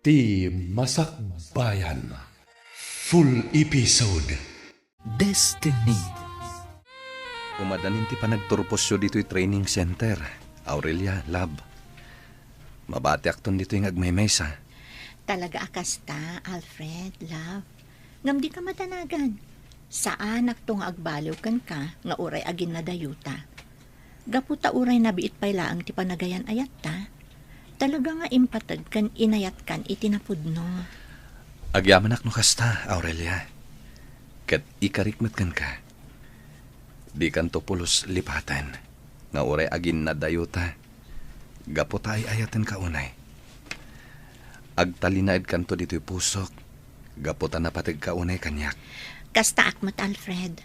Ti Masakbayan. Full episode. Destiny. Umadanin ti panagturposyo dito'y training center. Aurelia, lab. Mabati akton dito yung agmaymesa. Talaga akasta, Alfred, love. Ngam di ka matanagan. Saan aktong agbaliw kan ka, nga uray agin na dayuta. Gaputa uray na biit pay laang ti panagayan ayat ta. Talaga nga impatag kan inayat kan itinapudno. Agyaman ak no kasta, Aurelia. Kat ikarikmat kan ka. Di kan to pulos lipatan. Nga uray agin na dayuta. Gaputa ay ayatan ka unay. Agtalinaid kan to dito'y pusok. Gaputa na patig ka unay kanyak. Kasta akmat, Alfred.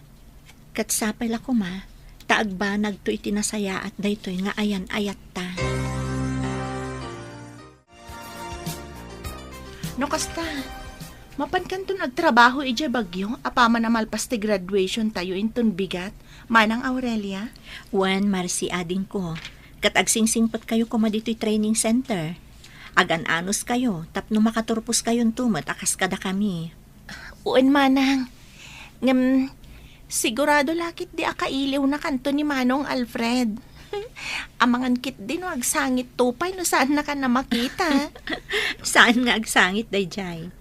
Kat sapay la kuma, taagbanag to itinasaya at daytoy nga ayan ayat ta. No kasta, mapankan to nagtrabaho ija bagyo, apama na malpas ti graduation tayo inton bigat, manang Aurelia. Wan, marsi ading ko. Kat agsingsingpat kayo kuma dito'y training center. Agan-anos kayo, tapno makaturpos kayon tumat, akas kada kami. Uwan manang, sigurado lakit di akailiw na kanto ni Manong Alfred. Amangan kit din no agsangit tupay no saan na ka na makita. Saan nga agsangit dayjay?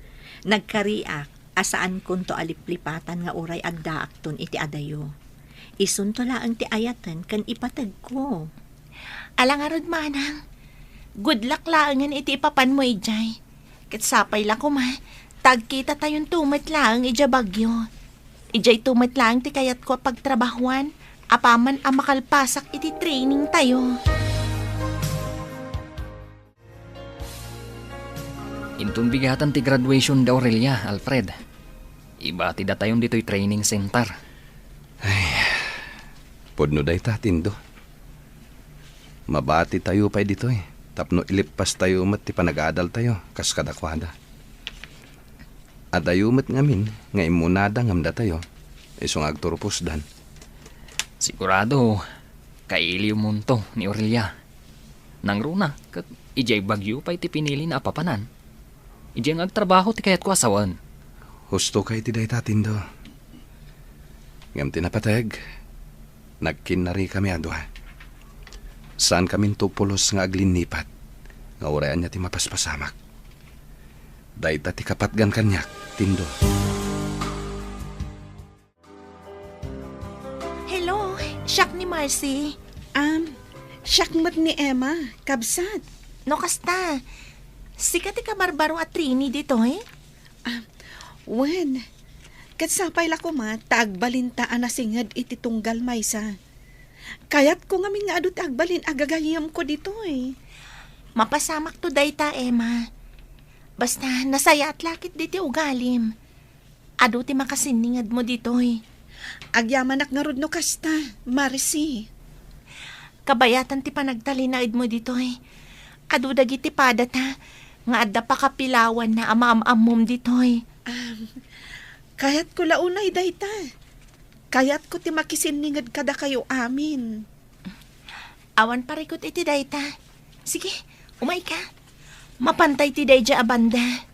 Nagkariak, asaan kunto aliplipatan nga uray agdaak ton iti adayo. Isunto laang ti ayatan kan ipatag ko. Alangarod manang, good luck laangan iti ipapan mo ijay. Katsapay lang ko ma, tagkita tayong tumat lang ija bagyo. Ijay tumat lang ti kayat ko pagtrabahuan, apaman ang makalpasak iti training tayo. Intun bigatan ti graduation da Aurelia, Alfred. Iba ti datayon dito'y training center. Podno day tatindo. Mabati tayo pa'y dito eh. Tapno ilipas tayo umat ti panag-aadal tayo, kas kadakwada. At tayo umat ngamin, nga imunada ngamda tayo, isong agturpos dan. Sigurado, kailiw munto ni Aurelia. Nang runa, kat ijay bagyo pa'y ti pinili na apapanan. Ijay ang agtrabaho ti kayat ko asawan. Husto kay ti day tatindo. Ngam tinapatag, nagkinari kami adwa. Saan kami tupulos nga aglinipat, nga urayan niya ti mapaspasamak. Dayta ti kapatgan kanyak, tindo. Hello, siyak ni Marcy. Syakmat ni Emma, kabsat. No kasta, sikat ka barbaro at Trini dito eh. Wen, katsapay la ko ma, taagbalintaan na singad iti tunggal maysa. Kayat ko nga nga adu taagbalin agagayam ko dito eh. Mapasamak to dayta, Emma. Basta nasaya at lakit diti ugalim. Adu ti makasiningad mo dito eh. Agyaman ak nga rod no kasta, Marcy. Kabayatan ti panagtalinaid mo dito eh. Adu dagiti padata, nga adda pa kapilawan na amaam-amom dito eh. Kayat ko launay dayta. Kayat ko ti makisiningad kada kayo amin. Awan parikot iti dayta. Sige, umay ka. Mapantay ti dayja abanda.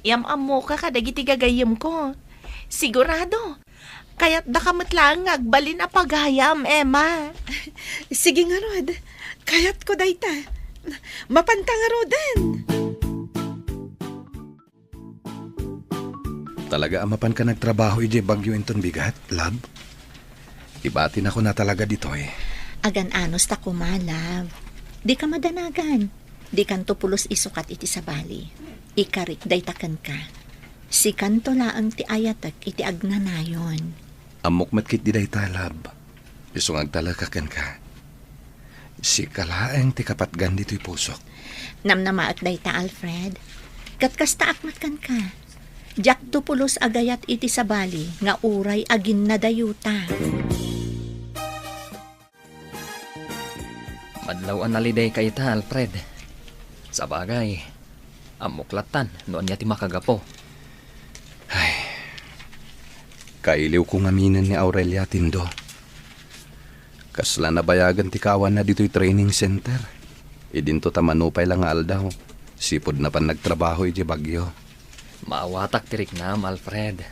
Yam-am mo ka kadagiti gagayam ko. Sigurado. Kaya't dakamat lang agbalin a paghayam, Emma. Sige nga rod, kayat ko dayta. Mapanta nga roden. Talaga amapan ka nagtrabaho ije bagyo inton bigat, lab? Ibatin ako na talaga dito eh. Agan-anos ta kumalav. Di ka madanagan. Di kanto pulos isukat iti sabali. Ikarik daytakan ka. Si kanto laang ti ayatak iti agnanayon. Amok matkit di day talab. Isong agtalakakan ka. Si kalaeng ti kapatgan dito'y pusok. Namnamaat dayta, Alfred. Katkasta akmatkan ka. Jak to pulos agayat iti sabali nga uray agin na dayuta. Madlawan naliday kayta, Alfred. Sa bagay, amuklatan noon niya ti makagapo. Kailiw kong aminan ni Aurelia tindo. Kasla nabayagan ti kawan na dito'y training center. Idinto tamanupay lang nga aldaw. Sipod na pan nagtrabaho iti bagyo. Maawatak tirik na, Alfred.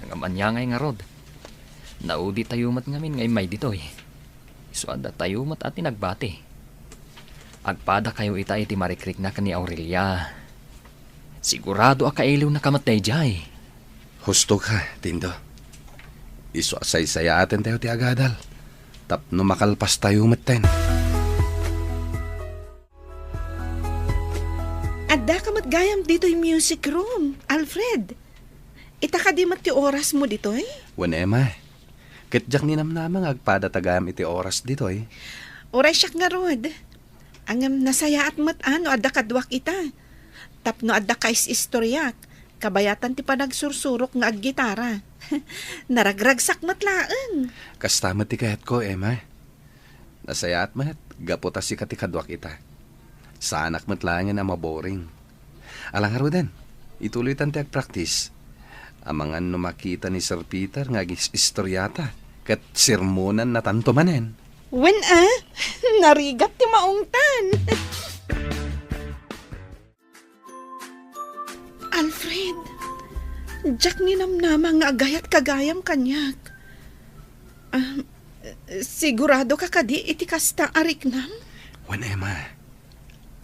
Ang amanya ngay nga rod. Naudi tayumat ngamin ngay may ditoy. Isuada tayumat at nagbati. Agpada kayo ita iti marikrik na kani Aurelia. Sigurado akailiw na kamatay jay. Husto ka, Tindo. Iso asay-saya atin tayo ti agadal. Tapno makalpas tayo maten. Adda ka matgayam dito yung music room, Alfred. Ita ka di mat ti oras mo dito eh. Wan Emma, kitjak ninamnamang agpada tagayam iti oras dito eh. Oray siyak nga rod. Ang nasaya at matan no adda kadwak ita. Tapno adda ka istoryak. Kabayatan ti panagsursurok nga ag-gitara. Naragragsak matlaan. Kastamat ti kayat ko, Emma. Nasaya at mat, gapota si katikadwak ita. Saanak matlangan na maboring. Alang haro din, ituloy tan ti ag-practice. Amangan no makita ni Sir Peter nga istoryata. Kat sirmonan na tanto manen. Wen narigat ti maungtan. Alfred, Jack ninamnama nga agayat kagayam kanyak. Sigurado ka kadi iti kasta ariknam? Wan Emma,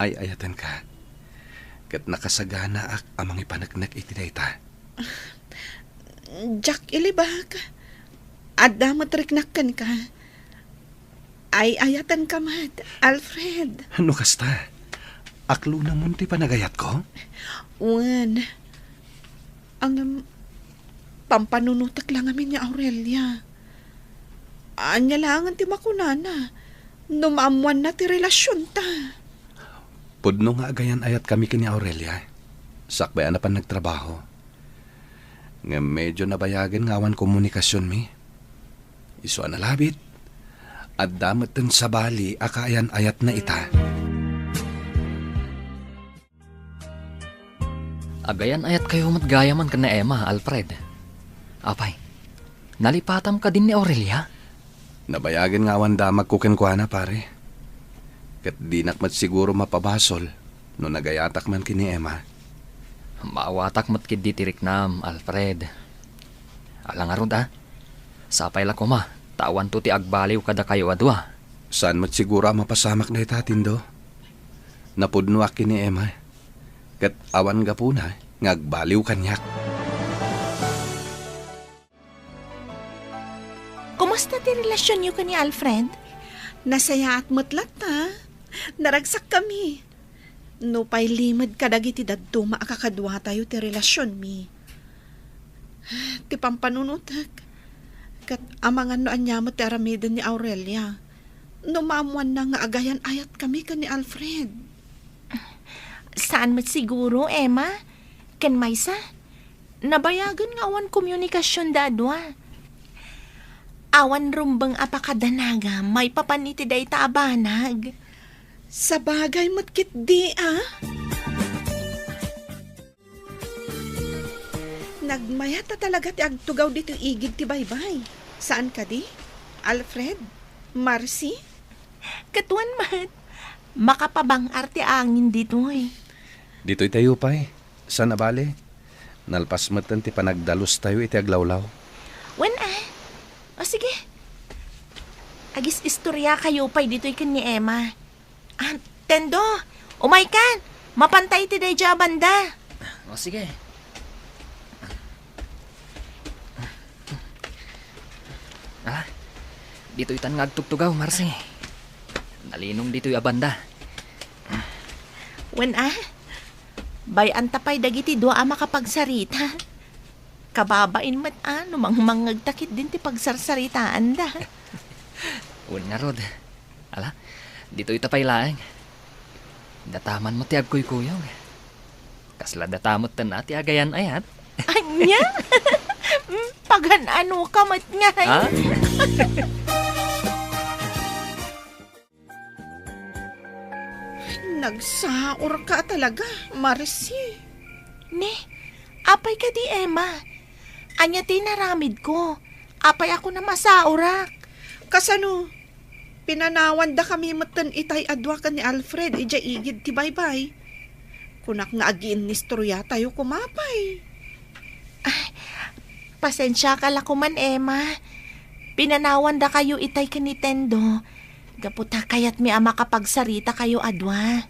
ay ayatan ka. Kat nakasagana ak amang ipanagnak iti dayta. Jack ilibag. Adda matriknakkan ka. Ay ayatan ka mat, Alfred. Ano kasta? Aklo na mo ti panagayat ko? Wan, ang pampanunutak lang amin ni Aurelia. Anya lang ti makunana. Numaamuan na ti relasyon ta. Pudno nga agayan ayat kami kini Aurelia. Sakbayan na pan nagtrabaho. Nga medyo nabayagan nga awan komunikasyon mi. Iso analabit. At damatan sa bali akayan ayat na ita. Agayan ayat kayo matgayaman ka na Emma, Alfred. Apay, nalipatam ka din ni Aurelia? Nabayagan nga awan damag kukenkwana pare. Kat di nakmat siguro mapabasol no nagayatak man kini Emma. Maawatak mat kid ditirik nam, Alfred. Alang arod sapay la ko ma, tawan to ti agbaliw kada kayo adwa. Saan mat siguro mapasamak na itatindo? Napudno akin ni Emma. Kat awan gapuna, ngagbaliw kanyak. Kumusta ti relasyon niyo ka ni Alfred? Nasaya at mutlat ha. Naragsak kami. No pa'y limad kadagiti dadto maakakadwa tayo ti relasyon mi. Ti pampanunutak. Kat amangan no anyamot ti aramidan ni Aurelia. No maamuan na nga agayan ayat kami ka ni Alfred. Saan mat siguro, Emma? Ken Maysa? Nabayagan nga awan komunikasyon dadwa. Awan rumbang apakadanaga, may papaniti day taabanag. Sa bagay matkit di Nagmayata talaga ti agtugaw dito igid ti baybay. Saan ka di? Alfred? Marcy? Katuan mat, makapabang arte angin dito eh. Dito'y tayo pa eh. Saan na bale? Nalpas matan ti panagdalos tayo iti aglawlaw. Wen O sige. Agis istorya kayo pa'y dito'y kan ni Emma. Tendo, umay kan. Mapantay ti day dya banda. O sige. Dito'y tan ngagtugtugaw, Marcy. Nalinong dito'y abanda. Wen bay antapay dagiti dua makapagsarita. Kababain mat mangmangagtakit din ti pagsarsaritaan da. Un nga rod. Ala, dito'y tapay laeng. Dataman mo ti agkuy-kuyong. Kasla datamot tan ati agayan ayat. Anya? Pagan ano kamat nga. Ha? Nagsaor ka talaga, Marcy. Ne, apay ka di Emma. Anya ti naramid ko. Apay ako na masaurak. Kasano? Pinanawan da kami matan itay adwa ka ni Alfred, ija igid ti baybay. Kunak nga agiin nistorya tayo kumapay. Pasensya ka lakuman, Emma. Pinanawan da kayo itay ka ni Tendo. Gaputa kayat mi ama kapagsarita kayo adwa.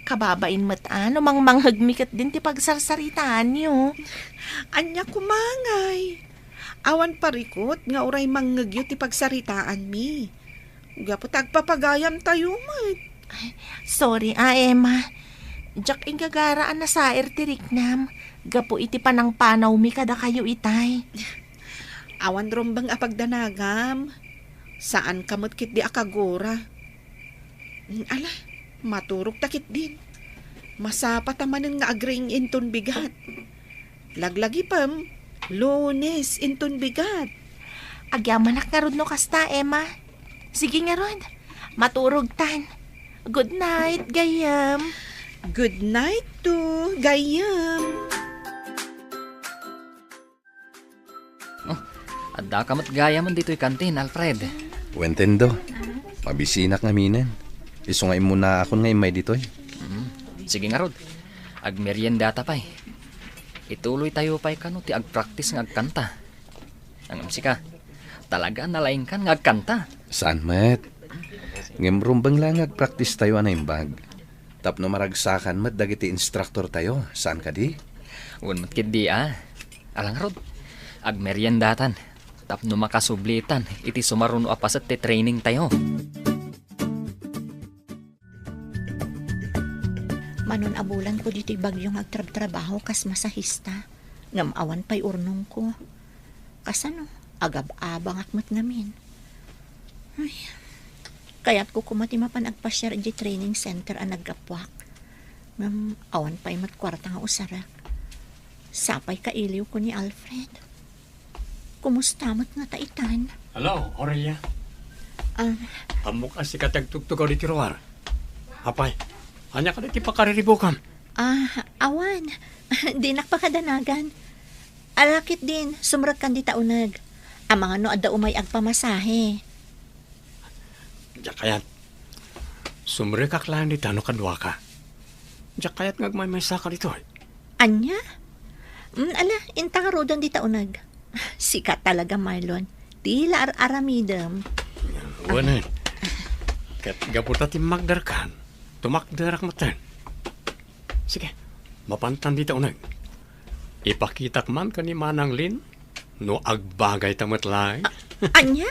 Kababain mataan, umang manghagmikat din ti pagsarsaritaan niyo. Anya kumangay. Awan parikot nga uray manggagyo ti pagsaritaan mi. Gapo tagpapagayam tayo mat. Sorry, Emma. Diyak ingagaraan na sa ertiriknam. Gapo iti panang panaw mi kada kayo itay. Awan rombang apagdanagam. Saan kamot kit di akagora. Ala, maturok takit din. Masapatamanin nga agring inton bigat. Laglagi pam, Lunes inton bigat. Agyamanak nga rod no kasta, Emma. Sige nga rod. Maturog tan. Good night, gayam. Good night to gayam. Adda ka mat gaya man dito'y kantin, Alfred. Wentendo. Mabisinak nga minen. Isungay muna akon nga imay ditoy. Sige nga rod. Agmerienda ta pa'y. Ituloy tayo pa'y kano ti agpractice nga agkanta. Ang ka. Talaga nalaing kan nga agkanta. Saan, met? Ngemrumbang lang agpractice tayo anay bag. Tapno maragsakan mat dagiti instructor tayo. Saan ka di? Un matkid di Alang rod. Agmeriendatan. Tapno makasublitan. Iti sumaruno apasat ti training tayo. Manon abulan ko dito'y bagyong agtrab-trabaho kas masahista. Ngamawan pa'y urnong ko. Kasano, agab-abang akmat ngamin. Ay, kaya't ko kumati mapan agpasyar di training center ang naggapwak. Awan pa'y matkwarta nga usarak. Sapay kailiw ko ni Alfred. Kumusta mat nga taitan? Hello, Aurelia. Amok asi katagtugtugaw di tiruar. Apay, anya ka di pakariribukan. Awan. Di nakpakadanagan. Alakit din, sumrag kan di taunag. Ang mga no adda umay agpamasahe. Diyak kayat, sumrikak lang di tano kadwa ka. Diyak kayat ngagmay saka dito. Anya? Ala, intang rodon di taunag. Sikat talaga, Marlon. Tila aramidam. Wanan. Kat gaputa ti magdarkan. Tumakdarak matan. Sige, mapantan dito unag. Ipakitak man ka ni Manang Lin, no agbagay tamatlaay. Anya?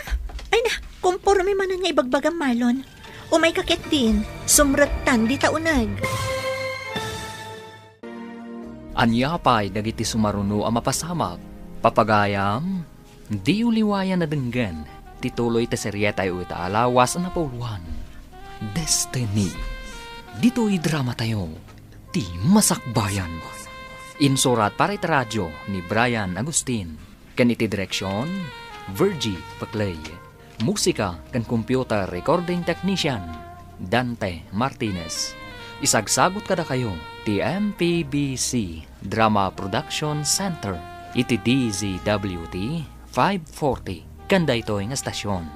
Ay na, kumporme man nga ibagbagang Marlon. Umay kakit din, sumratan di taunag. Anya pa'y dagiti sumaruno ang mapasamak. Papagayam, di uliwayan na denggan. Tituloy ta serye tayo alawas na puluhan. Destiny. Dito'y drama tayo. Ti Masakbayan. Insurat para iti radyo ni Brian Agustin. Kan iti direksyon, Virgie Paclay. Musika kan computer recording technician, Dante Martinez. Isagsagot kada kayo, ti MPBC Drama Production Center. Iti DZWT 540. Kanda ito nga stasyon.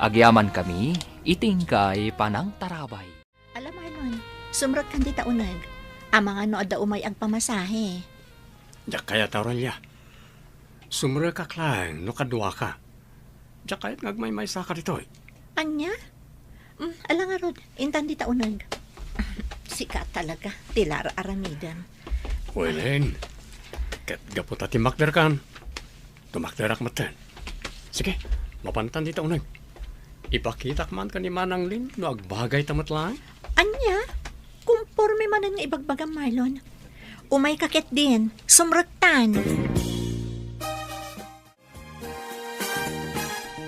Agyaman kami, itingkay panang tarabay. Alam Marlon, sumrag kan di taunag. Ang mga no adda umay agpamasahe. Diyak kayat, Aurelia. Sumrikak lang, no kadwa ka. Diyak kayat ngagmay saka dito. Anya? Ala nga rod, intan di taunag. Sikat talaga, tila aramidam. Welen. Kat gaputa ti magdarkan. Tumakdarak matan. Sige, mapantan dito unag. Ipakitak man ka ni Manang Lin no agbagay tamatlaay. Anya? Kumporme man nga ibagbagang Marlon. Umay kakit din, sumragtan.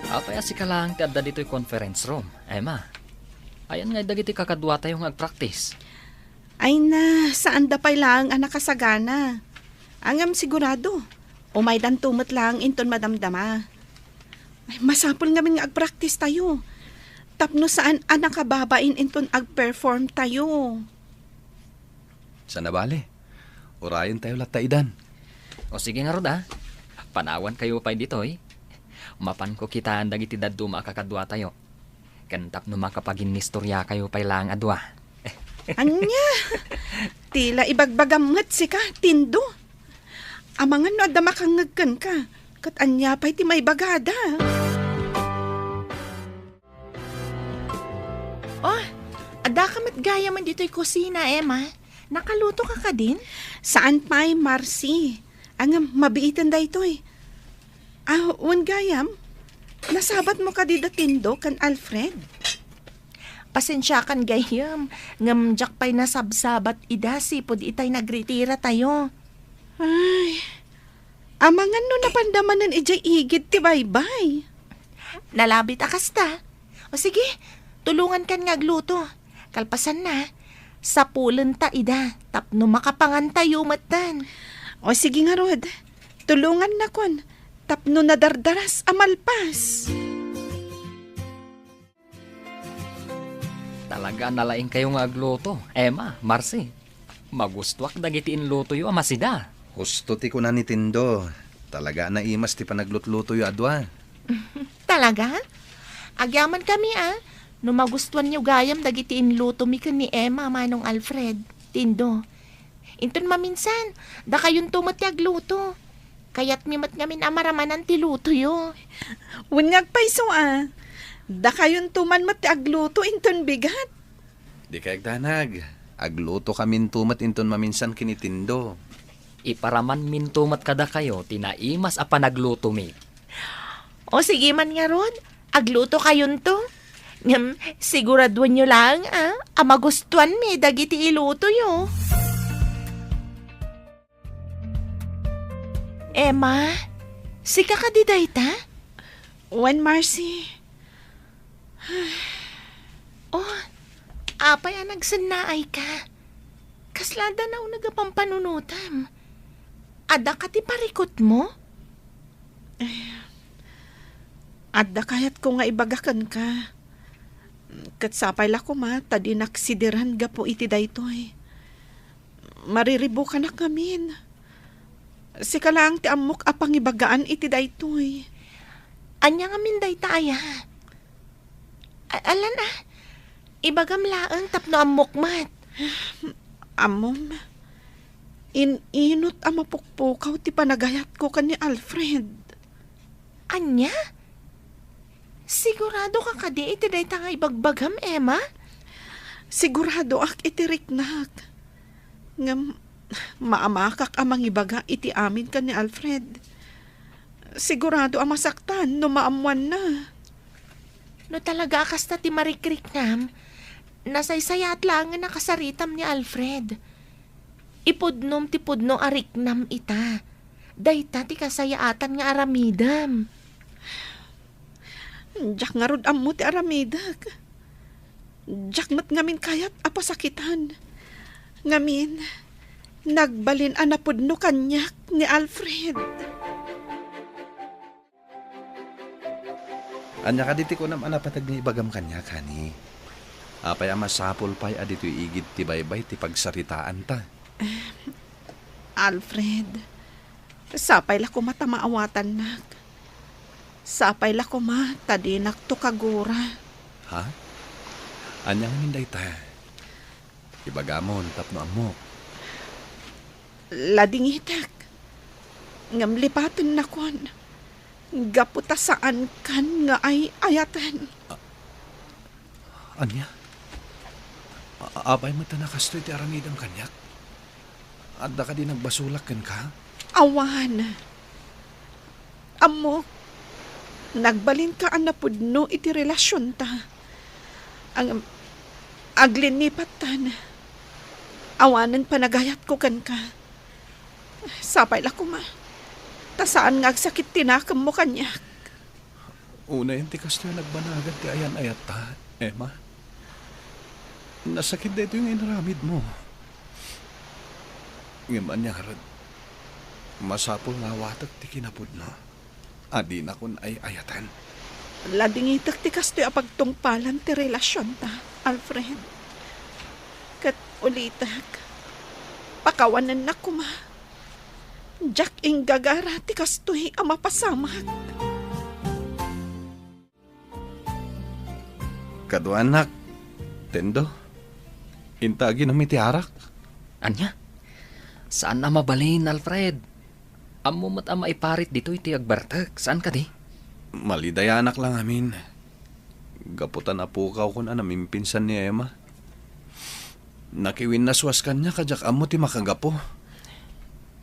Apay si kalang ti adda dito'y conference room. Emma, ayan nga dagiti kakadwa tayo nga agpractice. Ay na, saan da pa'y lang ang nakasagana? Angam sigurado. Umay dan tumat lang inton madamdama. Ay, masapol nga nga agpractice tayo. Tapno saan ang nakababain inton agperform tayo. Sa nabali. Urayan tayo lataidan. O sige nga rod Panawan kayo pa'y dito'y. Mapan ko kita ang dagiti daduma kakadwa tayo. Kantap no makapagin nistorya kayo pa'y lang adwa. Anya, tila ibagbagamot si ka, Tindo. Amangan no adda makangagkan ka, kat anya pa'y ti may bagada. Oh, ada ka matgaya man dito'y kusina, Emma. Nakaluto ka din? Saan pa'y Marcy? Ang mabiitan da ito eh. Wan gayam, nasabat mo ka dida Tindo kan Alfred? Pasensya kan gayam, ngamjak pa'y nasabsabat idasi pod itay nagritira tayo. Ay, amangan no napandamanan ijay igid ti baybay. Nalabit akas ta. O sige, tulungan kan ngagluto. Kalpasan na, sa pulen ta ida, tapno makapangan tayo matan. O sige nga Rod, tulungan na kon, tapno nadardaras amalpas. Talaga nalaing kayo nga agluto. Emma, Marcy, magustuak dagiti inluto yu amasida. Husto ti ko na ni Tindo. Talaga na imas ti panaglutluto yu adwa. Talaga? Agyaman kami no magustuhan niyo gayam dagiti inluto mi ken ni Emma manong Alfred, Tindo. Inton maminsan, da kayon tumat ti agluto. Kayat mimat ngamin amaramanan ti luto yo. Unyag paiso da kayon tuman mat ti agluto inton bigat. Di kayag danag. Agluto kamin tumat inton maminsan kinitindo. Iparaman mintumat kada kayo, tinaimas a panagluto mi. O sige man nga ron, agluto kayon to. Siguraduan nyo lang magustuhan mi dagiti iluto yo. Emma, sika ka di dayta? Wan Marcy. Oh, apay nagsannaay ka. Kaslada na nagapampanunutam. Ada ka ti parikot mo? Adda kayat ko nga ibagakan ka. Katsapay la ko tadi naksidiran gapo iti daytoy. Mariribo ka na kamin. Sika lang ti amok apang ibagaan iti daytoy. Anya nga min dayta aya. Alan ibagam laang tapno amok mat. Amom, inot mapukpukaw ti panagayat ko kan ni Alfred. Anya? Sigurado ka kadi iti dayta nga ibagbagam, Emma? Sigurado ak itiriknak. Ngam, maamakak amang ibaga iti amin kan ni Alfred. Sigurado masaktan no maamuan na. No talaga kasta ti marikrik nam, nasaysayat lang nga nakasaritam ni Alfred. Ipudnom ti pudno ariknam ita. Dayta ti kasayaatan nga aramidam. Diyak nga rod ammo ti aramidak. Diyak mat ngamin kayat apasakitan. Ngamin, nagbalin anapudno kanyak ni Alfred. Anya ka diti ko nam anapatag ni ibagam kanya kani. Apay masapol pay adito igid ti baybay ti pagsaritaan ta. Alfred, sapay la ko matamaawatan nak. Sapay la ko tadinak to kagura. Ha? Anya nga minday ta. Ibagamon tapno amok. Lading itak. Ngamlipatan na kon. Gaputa saan kan nga ay ayatan. Anya? Abay mo tanakastoy ti aramidang kanyak? Adda ka din nagbasulak kan ka? Awan. Amok. Nagbalin ka anapudno iti relasyon ta. Ang aglinipatan. Awanan panagayat ko kan ka. Sapay la ko tasaan nga agsakit tinakam mo kanyak. Una yung tikas na nagbanagan ti ayan ayat ta, Emma. Nasakit na ito yung inaramid mo. Ngayon niya karad, masapol nga watag ti kinapudno. Adi na kun ay ayatan. Lading itak ti kastoy apagtungpalan ti relasyon ta, Alfred. Kat ulitak, pakawanan na kuma. Jack ing gagara ti kastoy amapasamak. Kado anak, Tendo, Intagi na may tiarak. Anya? Saan na mabalin, Alfred? Amo mat ama iparit dito iti agbartak. Saan ka di? Malidayanak lang amin. Gaputan na po ka kung pinsan ni Emma. Nakiwin na swas kanya kajak amo ti makagapo.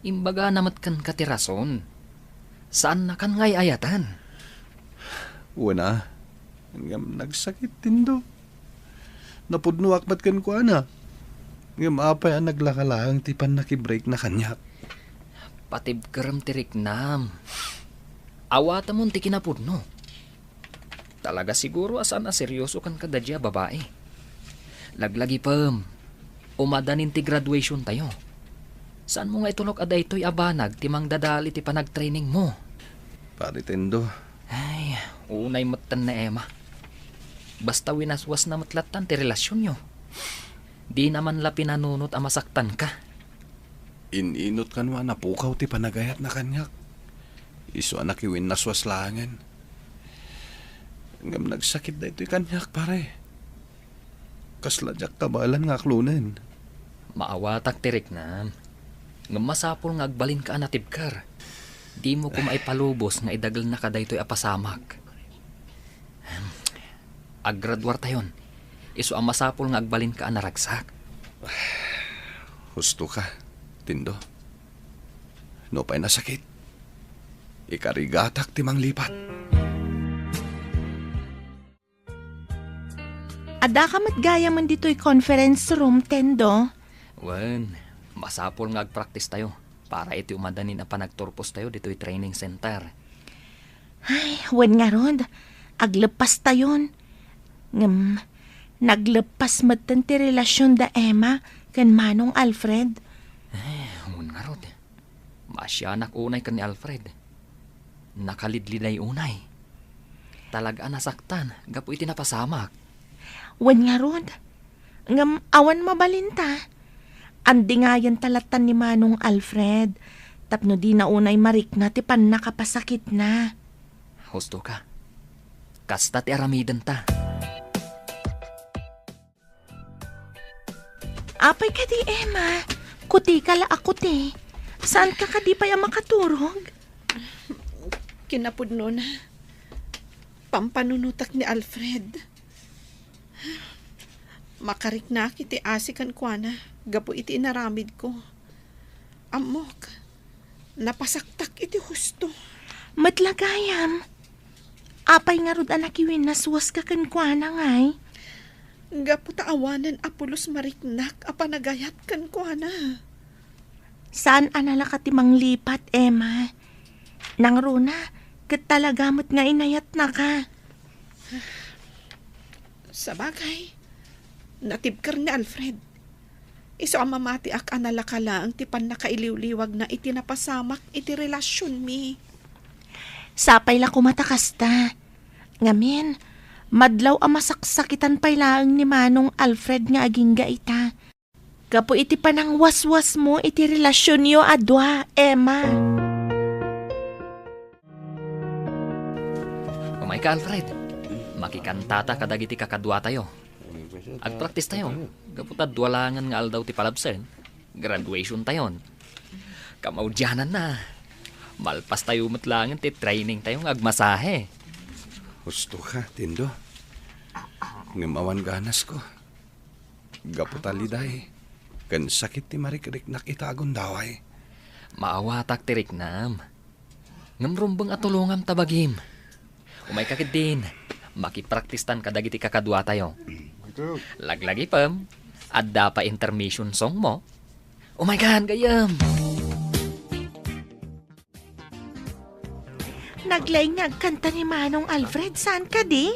Imbaga namat kan katirason. Saan na kan ngay ayatan? Una, ngam nagsakit tindo. Napudnuak ba't kan ko ana? Ngam apay ang naglakalang tipan nakibreak na kanya. Patib karam tirik nam. Awata mo ti kinapudno. Talaga siguro asan na seryoso kan kadadya babae. Laglagi pam. Umadanin ti graduation tayo. Saan mo nga itulok aday to'y abanag timang dadali ti panag-training mo? Pari tindo. Ay, unay matan na Emma. Basta winaswas na matlatan ti relasyon nyo. Di naman la pinanunot ang masaktan ka. Ininot kanwa na pukaw ti panagayat na kanyak. Iso anak iwin naswas langan. Ngam nagsakit da ito'y kanyak pare. Kasladyak kabalan nga klunen. Maawatak tirik na. Nga masapol nga agbalin ka anatibkar. Di mo ko maipalubos nga idagal na kaday to'y apasamak. Aggraduar tayon. Iso ang masapol nga agbalin ka anaragsak. Husto ka, tindo. No pa'y nasakit. Ikarigatak timang lipat. Ada ka matgaya man dito'y conference room, Tendo. Wen, masapol nga agpractice tayo. Para iti umadanin na panagturpos tayo dito'y training center. Ay, wen nga rod. Aglepas tayon. Ngam, naglepas matan ti relasyon da Emma kan Manong Alfred. Amun nga rod. Masyanak unay kan ni Alfred. Nakalidliday unay. Talaga nasaktan. Gapo iti napasamak. Wen nga rod. Ngam, awan mabalinta. Andi nga yan talatan ni Manong Alfred. Tapno di na unay marik na ti pan nakapasakit na. Husto ka. Kasta ti aramidan ta. Apay ka di, Emma. Kuti ka la ako ti. Saan ka di pa yung makaturog? Kinapudno na. Pampanunutak ni Alfred. Makarik na kiti asikan kwa na. Gapo iti inaramid ko. Amok. Napasaktak iti husto. Matlagayam. Apay nga rod anakiwin naswas ka kan kwa na ngay. Gapo taawanan apulos mariknak apanagayat kan kwa na. Saan anala ka timang lipat, Emma? Nang runa, kat talagamot nga inayat na ka. Sa bagay, natibkar ni Alfred. Iso ang mamati ak analakala ang tipan na kailiw-liwag na itinapasamak iti relasyon mi. Sapay la kumatakasta. Ngamin, madlaw ang masaksakitan pay laang ni Manong Alfred nga aging gaita. Kapo iti panang waswas mo iti relasyon yo adwa, Emma. Umay ka, Alfred. Makikantata kadagiti kakadwa tayo. Agpractice tayo. Kaputad walangan nga aldaw ti palabsen. Graduation tayon. Kamaudyanan na. Malpas tayo matlangan ti training tayo nga agmasahe. Husto ka, tindo. Ngamawan ganas ko. Gaputaliday. Kan sakit ti marikrik nakitagon daway. Maawatak ti riknam. Ngamrumbang atulungam tabagim. Umay kakit din. Makipraktistan kadagiti kakadwa tayo. Laglagi pam. Adda pa intermission song mo. Oh my God, gayam! Naglayngag kanta ni Manong Alfred. Saan ka di?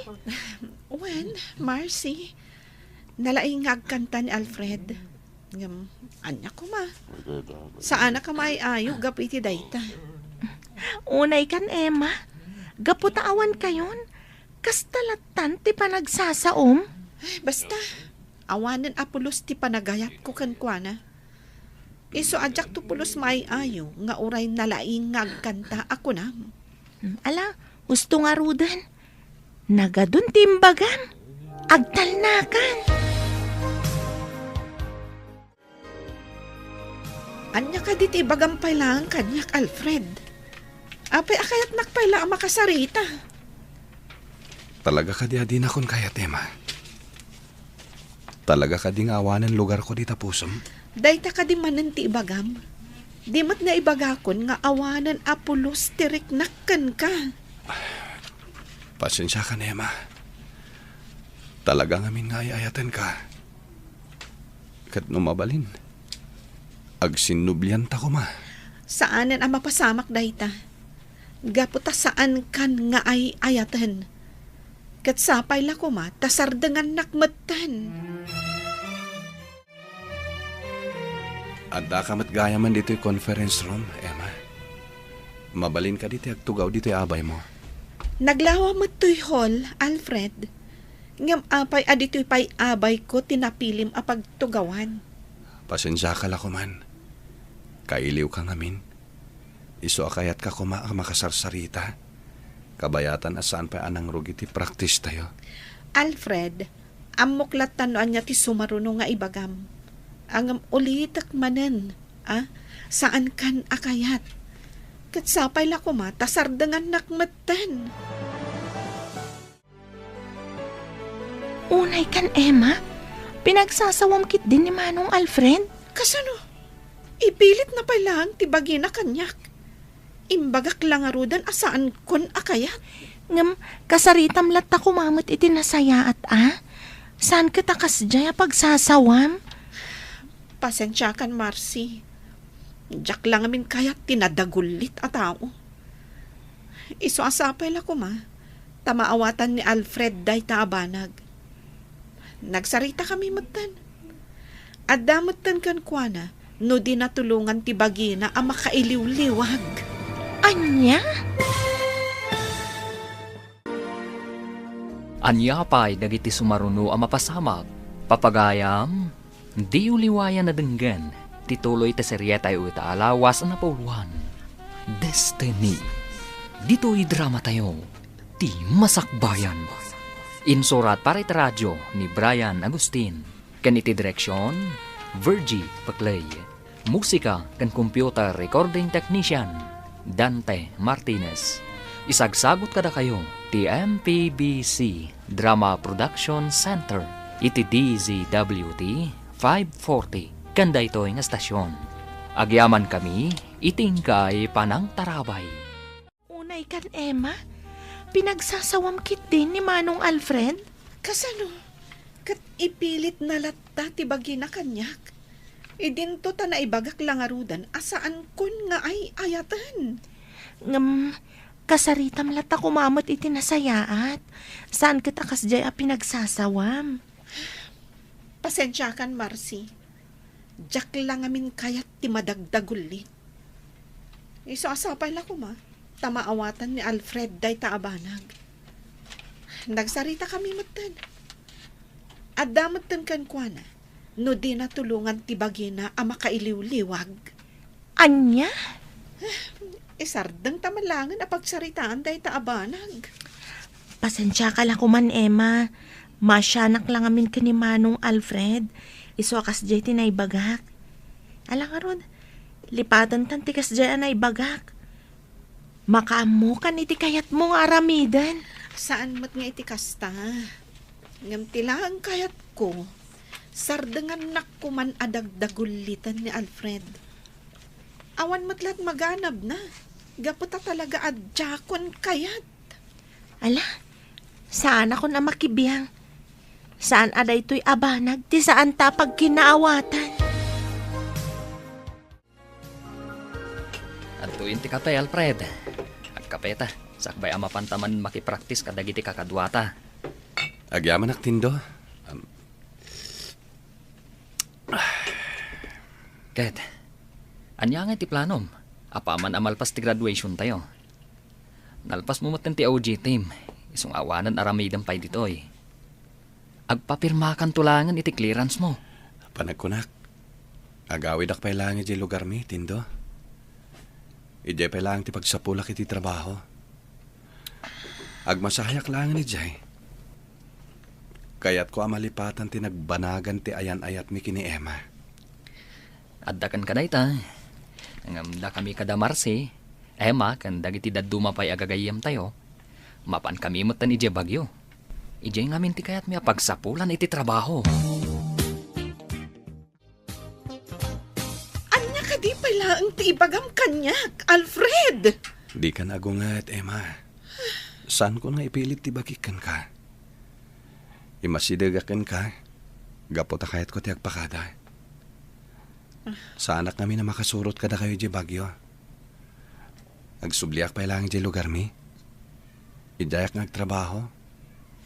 Wen, Marcy. Nalaingag kanta ni Alfred. Ngam, anya ko ma. Saan na ka maiayo gapiti dayta. Unay kan, Emma. Gaputaawan kayon. Kastalatan ti panagsasaom. Ay, basta, awanan apulos ti panagayat ko kan kwa na. Iso adyak to pulos maiayo nga uray nalaingag kanta ako na. Ala, gusto nga rudan. Nagadun timbagan. Agtalnakan. Anya ka diti bagampay lang kanyak, Alfred. Apay akayat nakpay lang makasarita. Talaga ka di adin akon kayat, Emma. Talaga ka di awanan lugar ko dita pusom. Dayta ka di manan ti ibagam. Di mat nga ibagakon nga awanan apulos tirik nakkan ka. Pasensya ka, Emma. Talaga ngamin nga ayatan ka. Kat numabalin. Agsinublian ta ko, ma. Saanan ang mapasamak dayta? Gaputa saan kan nga ay ayatan. Kat sapay la ko ma, tasardangan nakmatan. Adda ka matgaya man dito'y conference room, Emma. Mabalin ka dito agtugaw dito'y abay mo. Naglawa mo to'y hall, Alfred. Ngam apay adito'y pay abay ko tinapilim apagtugawan. Pasensya ka la ko man. Kailiw ka ngamin. Iso akayat ka kuma makasarsarita. Kabayatan asaan pa anang rugiti practice tayo. Alfred, amuklat tanoan niya ti sumaruno nga ibagam. Ang ulitak manen, saan kan akayat? Katsapay la ko ma, tasardangan nakmatan. Unay kan, Emma. Pinagsasawam kit din ni Manong Alfred. Kasano? Ipilit na pala ti bagina kanyak. Imbagak lang arudan asaan kon akayat. Ngam, kasaritam lat ako mamot iti nasaya at Saan ka takas dya pagsasawam? Pasensya kan, Marcy. Diyak lang amin kaya tinadagulit a tao. Iso asapay la ko ma. Tamaawatan ni Alfred day taabanag. Nagsarita kami matan. Adamatan kan kuana, no di natulungan ti bagina ang makailiw-liwag. Anya? Anya pa'y dagiti sumaruno ang mapasamak. Papagayam, di uliwayan na denggan. Tituloy ta seryeta yu ita alawas na puluhan. Destiny. Dito'y drama tayo. Ti Masakbayan. Insurat para iti radyo ni Brian Agustin. Kaniti direksyon, Virgie Paclay. Musika kan computer recording technician, Dante Martinez. Isagsagot kada kayo ti MPBC Drama Production Center. Iti DZWT 540. Kanda ito nga stasyon. Agyaman kami, itingkay panang tarabay. Unay kan, Emma. Pinagsasawam kit din ni Manong Alfred. Kasano? Kat ipilit na latta ti bagina kanyak. Idinto ta na ibagak lang arudan asaan kun nga ay ayatan. Ngam, kasaritam lat ako mamot iti nasayaat. Saan ka takas dya pinagsasawam? Pasensya kan, Marcy. Diyak lang amin kayat ti madagdagulit. Iso asapay la ko ma. Tamaawatan ni Alfred day taabanag. Nagsarita kami matan. Adamatan kan kuana, no di natulungan ti bagina ang makailiw-liwag. Anya? Isardang tamalangan a pagsaritaan day taabanag. Pasensya ka lang kuman, Emma. Masyanak lang amin ka ni Manong Alfred. Isuakas dya iti naibagak. Alang arod, lipatan tantikas dya na ibagak. Makaamukan iti kayat mo nga aramidan. Saan mat nga iti kasta? Ngam tilaan kayat ko, sardangan nakkuman adagdagulitan ni Alfred. Awan matlat maganab na. Gaputa talaga adjakon kayat. Ala, saan ako na makibiyang? Saan aday to'y abanag? Ti saan tapag kinaawatan? At tuwin ti kapay, Alfred. Agkapeta, sakbay ang mapantaman makipraktis kadagiti kakadwata. Agyaman aktindo. Ket, anya nga ti planom? Apaman amalpas ti graduation tayo. Nalpas mo maten ti OG team. Isong awanan aramidan pay ditoy. Agpapirmakan tulangan iti clearance mo. Panagkunak. Agawid ak pailangan iti lugar mi, tindo. Ije pailangan ti pagsapulak iti trabaho. Agmasahayak lang ni Jay. Kaya't ko amalipatan ti nagbanagan ti ayan-ayat mi kini Emma. Addakan ka dayta. Ngamda kami kada Marsi, Emma, kan dagiti daduma pa'y agagayam tayo. Mapan kami mutan ije bagyo. Ije ngamin ti kayat mi pagsapulan iti trabaho. Anya ka di pala ang tiibagam kanyak, Alfred! Di ka nagungat, Emma. Saan ko nga ipilit ti bakikan ka? Imasidegakan ka, gapota kayat ko ti agpakada. Sa anak kami na makasurot kada kayo di bagyo. Agsubliak pa ilang di lugar mi. Idayak ngagtrabaho,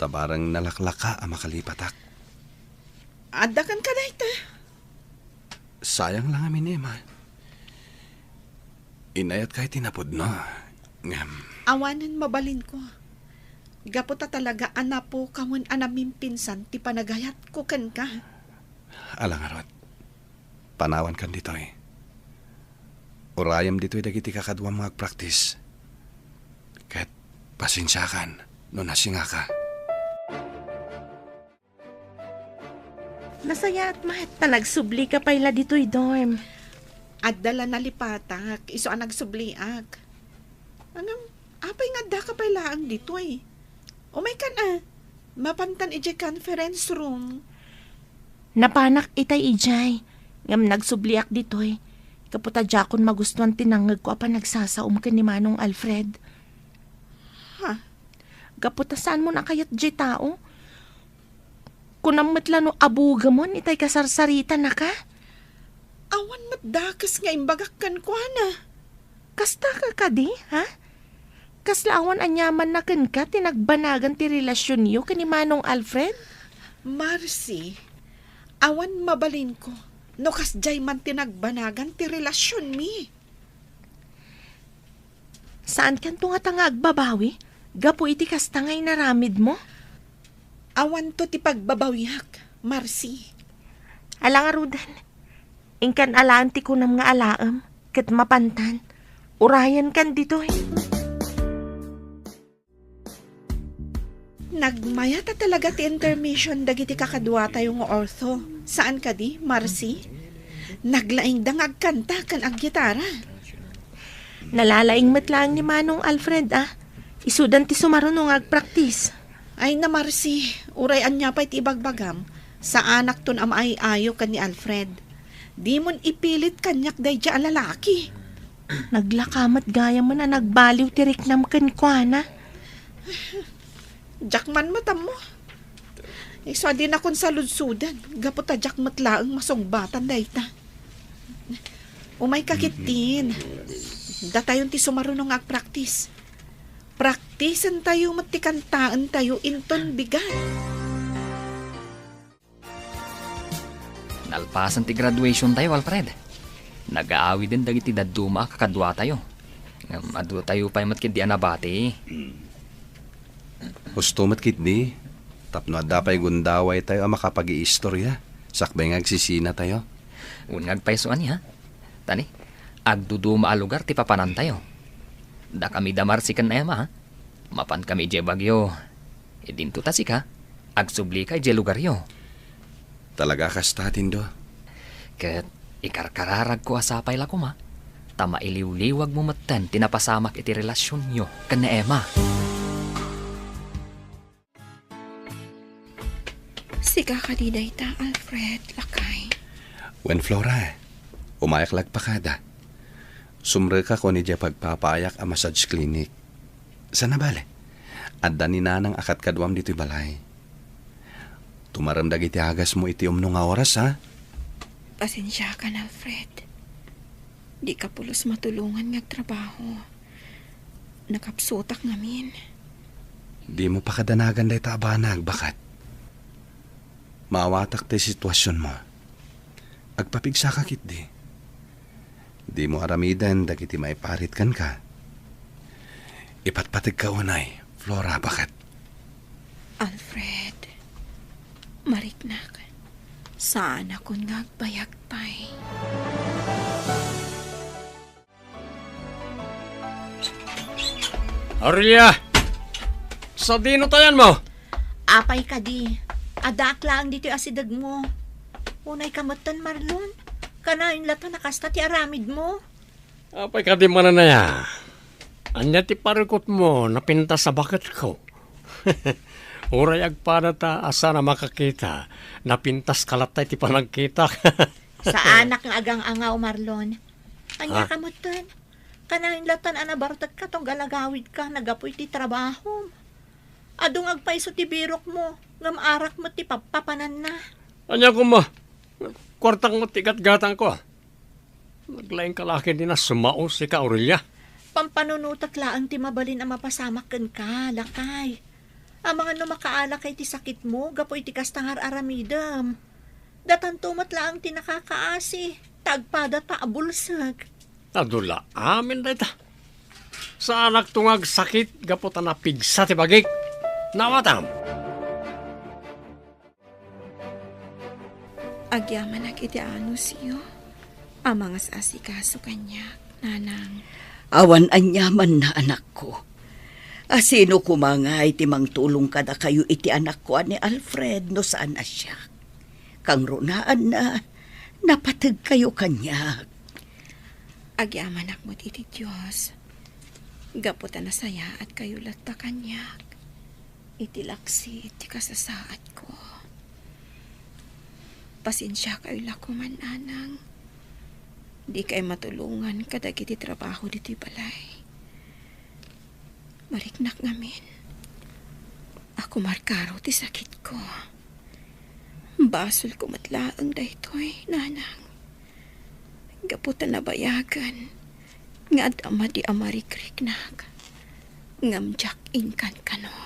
tabarang nalaklaka ang makalipatak. Adakan ka na ita. Sayang lang amin, Emma. Inayat kahit tinapod no. Awanan mabalin ko. Gapota talaga anapo kamun anaming pinsan ti panagayat ko kan ka. Alangarot, panawan kan dito eh. Urayam dito dagiti kakadwang magpraktis. Kahit pasensyakan no nasinga ka. Nasaya at mat na nagsubli ka pala dito'y dorm. At dala na lipatak, iso ang nagsubliak. Anam, apay nga da ka pailaan dito eh. Umay ka na. Mapantan ije conference room. Napanak itay ijay. Ngam nagsubliak dito'y. Kaputa jakon magustuhan tinangag ko apa nagsasaum ka ni Manong Alfred. Ha? Kaputa saan mo na kayat jay tao? Kunang matlano abuga mo, itay kasarsarita na ka? Awan matdakas nga imbagakkan ko na. Kasta ka ka di, ha? Kaslaawan anyaman na kan ka, tinagbanagan ti relasyon niyo kani Manong Alfred? Marcy, awan mabalin ko. No kasjay man tinagbanagan ti relasyon mi. Saan kan to nga tanga agbabawi? Gapo iti kastangay naramid mo? Awan to ti pagbabawiak, Marcy. Alang arudan, ingkan alaan ti kunam nga alaam, kat mapantan, urayan kan dito eh. Nagmayata talaga ti intermission dagiti kakadwa tayo nga ortho. Saan ka di, Marcy? Naglaing dangag kanta kan ag gitara. Nalalaing matlang ni Manong Alfred isudan ti sumarunong agpraktis. Ay na Marcy, urayan niya pa iti ibagbagam. Sa anak ton amay ayo kan ni Alfred. Di mon ipilit kanyak day dya lalaki. Naglakamat gaya mo na nagbaliw ti riknam kan kwa na. Jakman matam mo. Iso din akong saludsudan. Gaputa jakmat laang masungbatan day ta. Umay kakitin. Datayon ti sumarunong agpraktis. Praktisan tayo matikantaan tayo inton bigat. Nalpasan ti graduation tayo, Alfred. Nag-aawi din dagiti daduma kakadwa tayo. Adu tayo pa matkid di anabati. Husto matkit di. Tapno at dapay gundaway tayo ang makapag-iistorya. Sakbay ngagsisina tayo. Unag paisoan niya. Tani, agduduma a lugar ti papanan tayo. Da kami damar si kan Emma, ha? Mapan kami je bagyo. Idinto ta si ka, agsubli ka je lugar yo. Talaga kastatin do. Ket ikarkararag ko asapay la ko ma. Tama iliw-liwag mo matan tinapasamak iti relasyon yo kan na Emma. Siga ka di dayta, Alfred, lakay. When Flora, umayaklag pa kada. Sumre ka ko ni Diya pagpapayak a massage clinic. Sana bale? Adda ni nanang akat kadwam dito'y balay. Tumaramdag iti agas mo iti nga oras, ha? Pasensya ka na, Alfred. Di ka pulos matulungan nga trabaho. Nakapsutak ngamin. Di mo pa kadanagan day taabanag, bakat? Maawatak ti sitwasyon mo. Agpapigsa ka kit di. Di mo aramidan dagiti maiparit kan ka. Ipatpatig ka unay, Flora, bakat? Alfred, mariknak. Saan ako ngagbayagpay? Aurelia! Sa dino tayan mo? Apay ka di. Adak lang dito asidag mo. Unay kamatan, Marlon. Kanain lato nakasta ti aramid mo. Apay ka di man na ya. Anya ti parikot mo, napinta sa bakat ko. Uray agpada ta, asa na makakita. Napintas kalatay ti panagkita. Sa anak nga agang angaw, Marlon. Anya ka mo tan. Kanahin latan anabartag ka tong galagawid ka, nagapoy ti trabaho. Adong agpaiso ti birok mo, ngam arak mo ti papapanan na. Anya ko ma, kwartang mo tigat-gatang ko. Naglaing kalaki din na sumao si ka Aurelia. Pampanunutat laang ti mabalin ang mapasamak ken ka, lakay. Ang mga no makaala kay ti sakit mo, gapoy ti kastangar aramidam. Datan tumat laang ti nakakaasi, tagpada ta abulsag. Adula, amin da ita. Sa anak tungag sakit, gapot na pigsa ti bagik. Nawatam. Agyaman na kiti ano siyo. Ang mga sasikaso kanya, nanang. Awan anyaman na anak ko. Asino kumangay ti mangtulong kada kayo iti anak ko ni Alfred no saan na siya. Kang runaan na napatag kayo kanya. Agyaman akmo iti Diyos. Gaputan na saya at kayo lata kanya. Iti laksi iti kasasaat ko. Pasensya kayo lakuman, anang. Di kay matulungan kadag iti trabaho diti balay. Mariknak ngamin. Ako markaro ti sakit ko. Basol ko matlaang daytoy, nanang. Gaputan na bayagan. Nga adama di amarikrik-nak. Ngamjak inkan kano.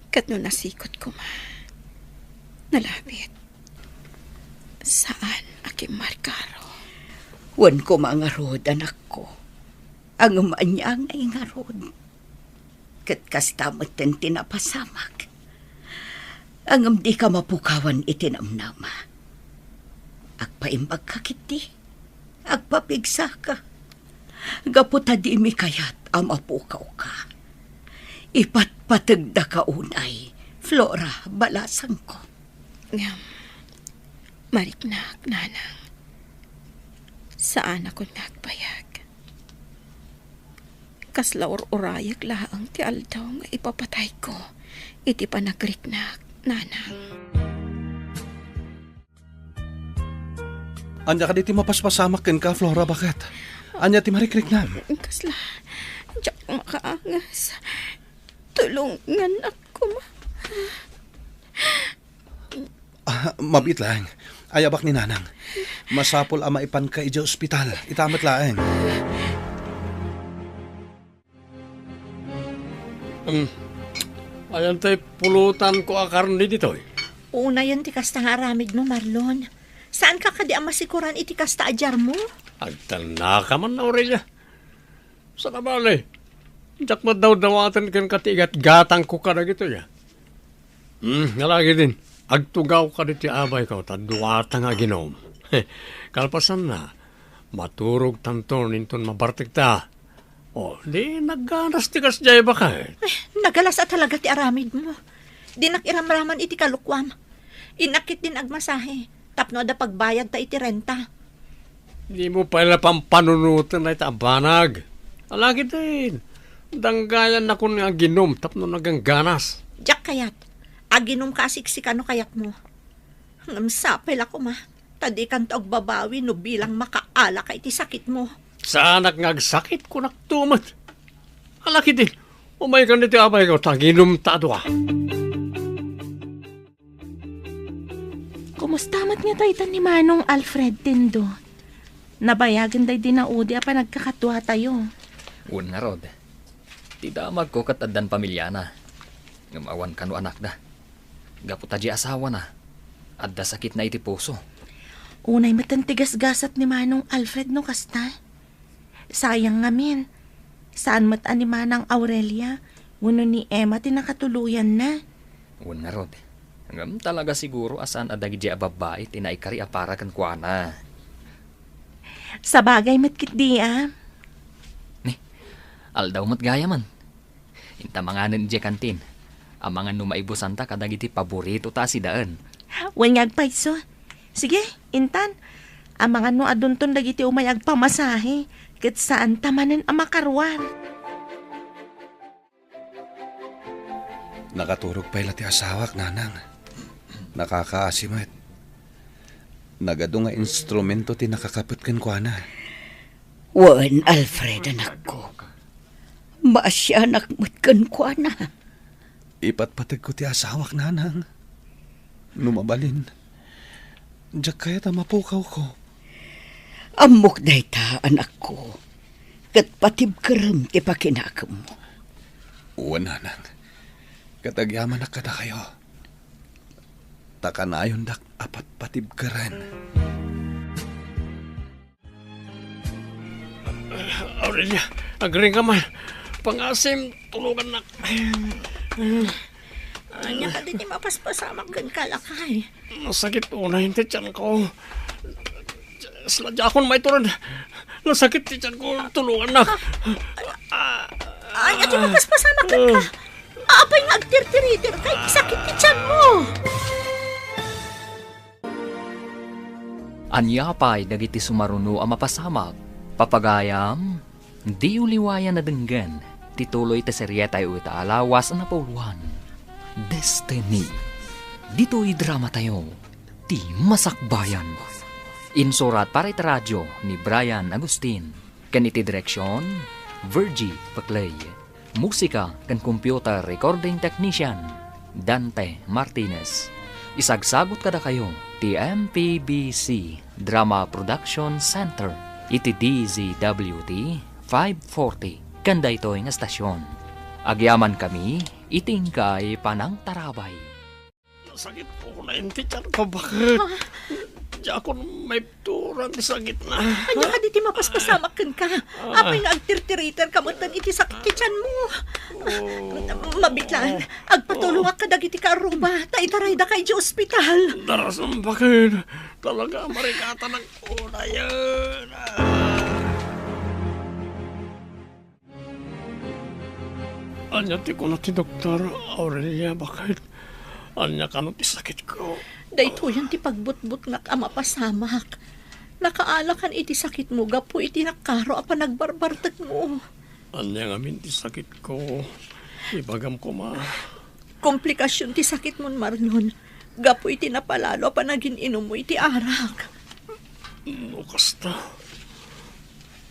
Kat no nasikot ko ma. Nalapit. Saan aking markaro? Wan ko mga rod, anak ko. Ang umanyang ay nga rod. Kat kastamot ten tinapasamak. Ang di ka mapukawan itinamnama. Agpaimbag ka kiti. Agpapigsa ka. Gaputa di mi kayat ang mapukaw ka. Ipatpatag da ka unay. Flora, balasang ko. Ngam, mariknak, nanang. Saan ako nagbayag? Kaslaor urayag laang ti aldaw nga ipapatay ko. Iti panagriknak, nanang. Anya ka di ti mapaspasamak ken ka, Flora, bakit? Anya ti marikrik na. Kasla, diyak makaangas. Tulungan ako, ma. Mabit lang. Ayabak ni nanang. Masapol ama ipan ka ija ospital. Itamat laeng. Ayan tayo pulutan ko akarn dito eh. Una yan ti kasta nga aramid mo, Marlon. Saan ka kadi ang masikuran iti kasta ajar mo? Agtal na ka man, Aurelia. Sa nabali. Diyak mo daw-dawatan kan katigat gatang ko ka na gito ya. Nalagi din. Agtugaw ka dito abay ko, taduwata nga ginom. Kalpasan na, maturog tanton ninton mabartik ta. O, di nagganas ti kasjay ba ka eh? Nagalasa talaga ti aramid mo. Di nakiramraman iti kalukwam. Inakit din agmasahe. Tapno da pagbayad ta iti renta. Di mo pala pampanunutan na itabanag. Alagi din. Danggayan na ko nga ginom, tapno nagangganas. Diyak kayat. Aginom ka asiksika no kayat mo. Ngamsapay lako ma. Tadi kan taog babawi no bilang makaala ka iti sakit mo. Sa anak nga agsakit ko naktumat. Alaki din. Umay ka nito abay ko, taginom tadwa. Kumustamat nga tayo ni Manong Alfred Tindo? Nabayagan day din na udi apa nagkakatwa tayo. Un nga rod. Ti damag ko katadan pamilya na. Ngamawan kano anak da. Gaputa di asawa na. Adda sakit na iti puso. Unay matantigas-gasat ni Manong Alfred no kasta. Sayang ngamin. Saan matan ni Manang Aurelia? Uno ni Emma tinakatuluyan na. Un nga rod. Ngam talaga siguro asan adagi di babae tinaikari apara kan kuana. Sa bagay matkit di Aldaw mat gaya man. Inta mga nandiya kantin. Ang mga numaibusan ta kadagiti paborito ta si daan. Wan ngagpaiso. Sige, Intan. Ang mga no adunton dagiti umayag pamasahe. Ket saan tamanen ang makarwar. Nakaturog pa ila ti asawak, nanang. Nakakaasimot. Nagado nga instrumento ti nakakapit ken kuana. Wan, Alfred, anak ko. Maasyanak mo't kan kwa na. Ipatpatag ko ti asawak, nanang. Lumabalin. Diyak kaya ta mapukaw ko. Amok day ta, anak ko. Kat patib kerem ti pakinakam mo. Uwan, nanang. Katagyaman na kada kayo. Takanayon dak apat patib keren. Aurelia, agring ka man. Pangasim, tulungan na. Anya ka din mapaspasamak kan kalakay. Nasakit una yung tiyan ko. Saladya akong may turan. Nasakit tiyan ko, tulungan na. Anya di mapaspasamak kan ka. Apay nga agtirtiritir kay sakit ti tiyan mo. Anyapay dagiti sumaruno ang mapasamak. Papagayam, di uliwayan na denggan. Tituloy ta seryetay uta alawas na pauluan. Destiny. Dito'y drama tayo. Ti Masakbayan. Insurat para iti radyo ni Brian Agustin. Kaniti direksyon, Virgie Paclay. Musika kan computer recording technician, Dante Martinez. Isagsagot kada kayo, ti MPBC Drama Production Center. Iti DZWT 540. Kanda ito nga stasyon. Agyaman kami, itingkay panang tarabay. Sakit po na yung tiyan ko. Bakit? Di ako may turan sa gitna. Anya ka di mapaspasamak kan ka. Apay nga agtirtiritir kamutan iti sakit ti tiyan mo. Mabitlan, agpatulong ka dagiti karuba. Taitaray da kay di ospital. Darasang bakit? Talaga marikata ng una yan. Anya ti ko na ti Dr. Aurelia, bakit? Anya ka no ti sakit ko. Dayto yan ti pagbutbut nga ka mapasamak. Nakaalakan iti sakit mo, gapo iti nakaro apa nagbarbartag mo. Anya nga min ti sakit ko. Ibagam ko ma. Komplikasyon ti sakit mo, Marlon. Gapo iti napalalo pa naging inom mo iti arak. No, kasta.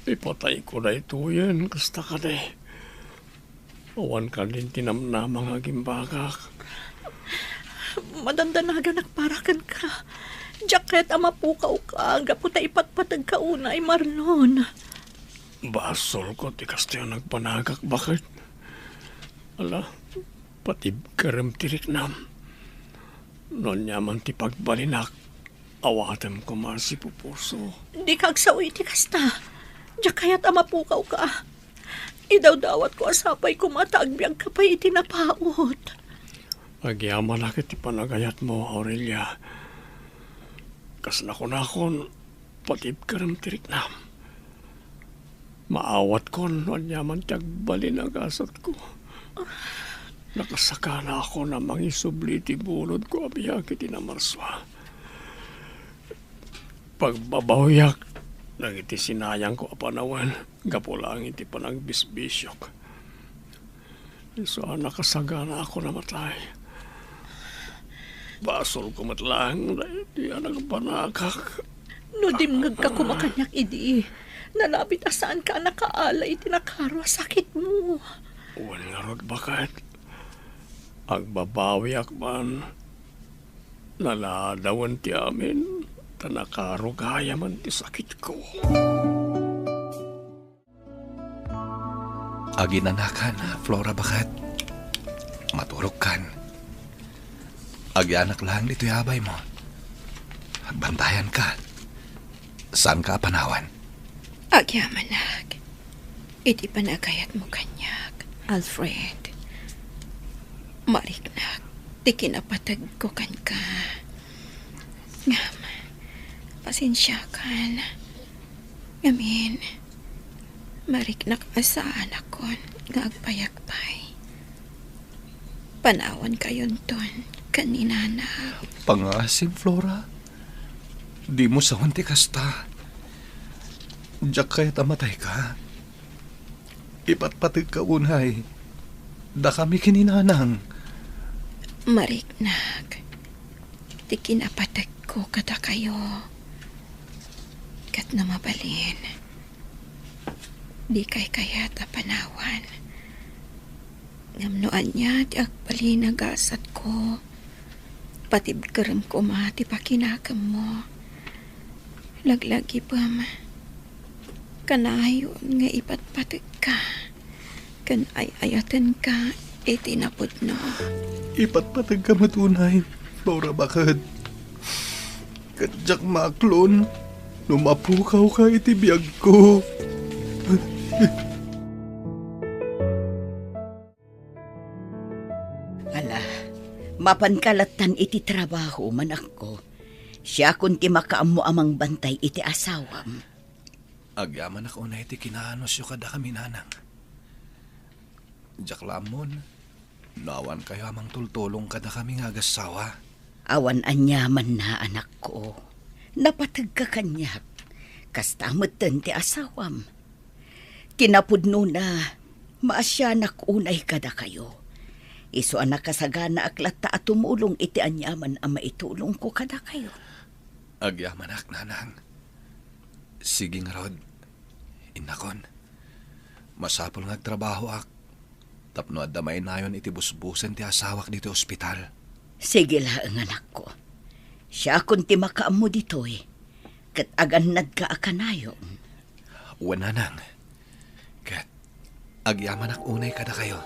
Ipatay ko na ito yan. Kasta ka na eh. Awan ka din tinamnamang aging bagak. Madandanagan nagparakan ka. Jacket ama pukaw ka. Gapo ta ipatpatag ka unay, Marlon. Basol ko, ti kastiyo nagpanagak. Bakit? Ala, patib karem tirik nam. Non yaman ti pagbalinak. Awatem ko masi pupuso. Di kagsawi iti kasta. Jakayat ama pukaw ka. Idaw-dawat ko asapay kumatagbiag ka pa iti napaot. Agyaman na kiti panagayat mo, Aurelia. Kas nakon, patib karem tirik nam. Maawat kon, non yaman tiyag balinag-asat ko. Nakasaka na ako na mangisubli ti bulod ko abiyag iti na marswa. Pagbabahuyak, nagiti sinayang ko apanawan, gapulang iti panagbisbisyok. So, nakasaga na ako namatay. Basol ko matlang, di nagpanakak. No dimngag ka kumakanyak idi. Nalapit asaan ka nakaalay iti nakaro sakit mo. Wala rod bakit? Agbabawi akman. Naladawan ti amin. Tanakarugaya man ti sakit ko. Aginanakan, Flora, bakit? Maturog kan. Agyanak lang dito yabay mo. Bantayan ka. Saan ka panawan? Agyamanag. Iti panagayat mo kanyak, Alfred. Mariknak, ti kinapatag ko kan ka. Ngam, pasensya kan. Ngamin, mariknak asaan akon nga agpayagpay. Panawan kayon ton kaninana. Pangasim, Flora. Di mo sawan ti kasta. Diyak kaya tamatay ka. Ipatpatag ka unay. Da kami kininanang. Mariknag, ti kinapatag ko kada kayo. Kat na mabalin. Di kay kaya tapanawan. Ngamnoan niya ti agbalin nagasat ko. Patibkaram ko ma ti pakinakam mo. Laglagi pa ma. Kanayon nga ipatpatag ka. Kanay-ayatan ka itinapod no. Ipatpatag ka matunay. Baura bakad. Kadyak maklon. Numapukaw ka itibiyag ko. Ala, mapankalatan iti trabaho manak ko. Siya kunti makaammo amang bantay iti asawam. Agyaman ako na iti kinaanos yung kada kami nanang. Diyak lamon, nawan kayo amang tultulong kada kami nga agasawa. Awan anyaman na anak ko. Napatag ka kanyak. Kastamatan ti asawam. Kinapudno na, maasyanak unay kada kayo. Iso anak kasagana aklata at tumulong iti anyaman ang maitulong ko kada kayo. Agyaman ak nanang. Sige nga rod. Inakon. Masapol nga trabaho ak. Tapno at damay nayon iti busbusan ti asawak dito ospital. Sige lang anak ko. Siya kunti makaammo ditoy. Kat aganad ka akanayo. Wananang. Kat agyaman ak unay kada kayo.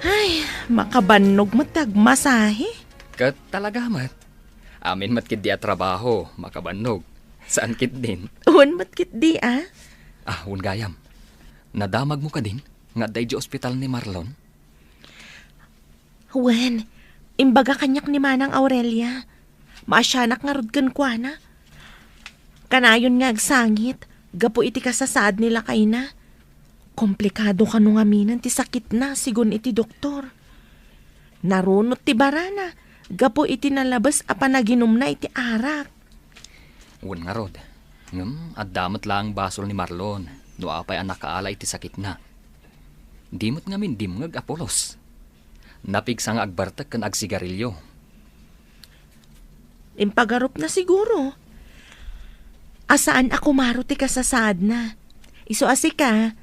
Ay, makabannog matag masahe. Kat talaga mat. Amin matkid di at trabaho, makabannog. Saan kit din? Un matkit di ah. Ah, un gayam. Nadamag mo ka din? Nga day di ospital ni Marlon? Wen, imbaga kanyak ni Manang Aurelia. Maasyanak nga rod kuana. Kanayon nga agsangit, gapo iti kasasad nila kay na. Komplikado ka nung aminan ti sakit na, sigun iti doktor. Narunot ti barana, gapo iti nalabas a panaginom na iti arak. Un nga rod. At damat lang basol ni Marlon. No apay ang nakaala iti sakit na. Dimot ngamin dimngag apolos. Napigsa nga agbartak kan agsigarilyo. Impagarup na siguro. Asaan ako maro ti kasasad na. Iso asika,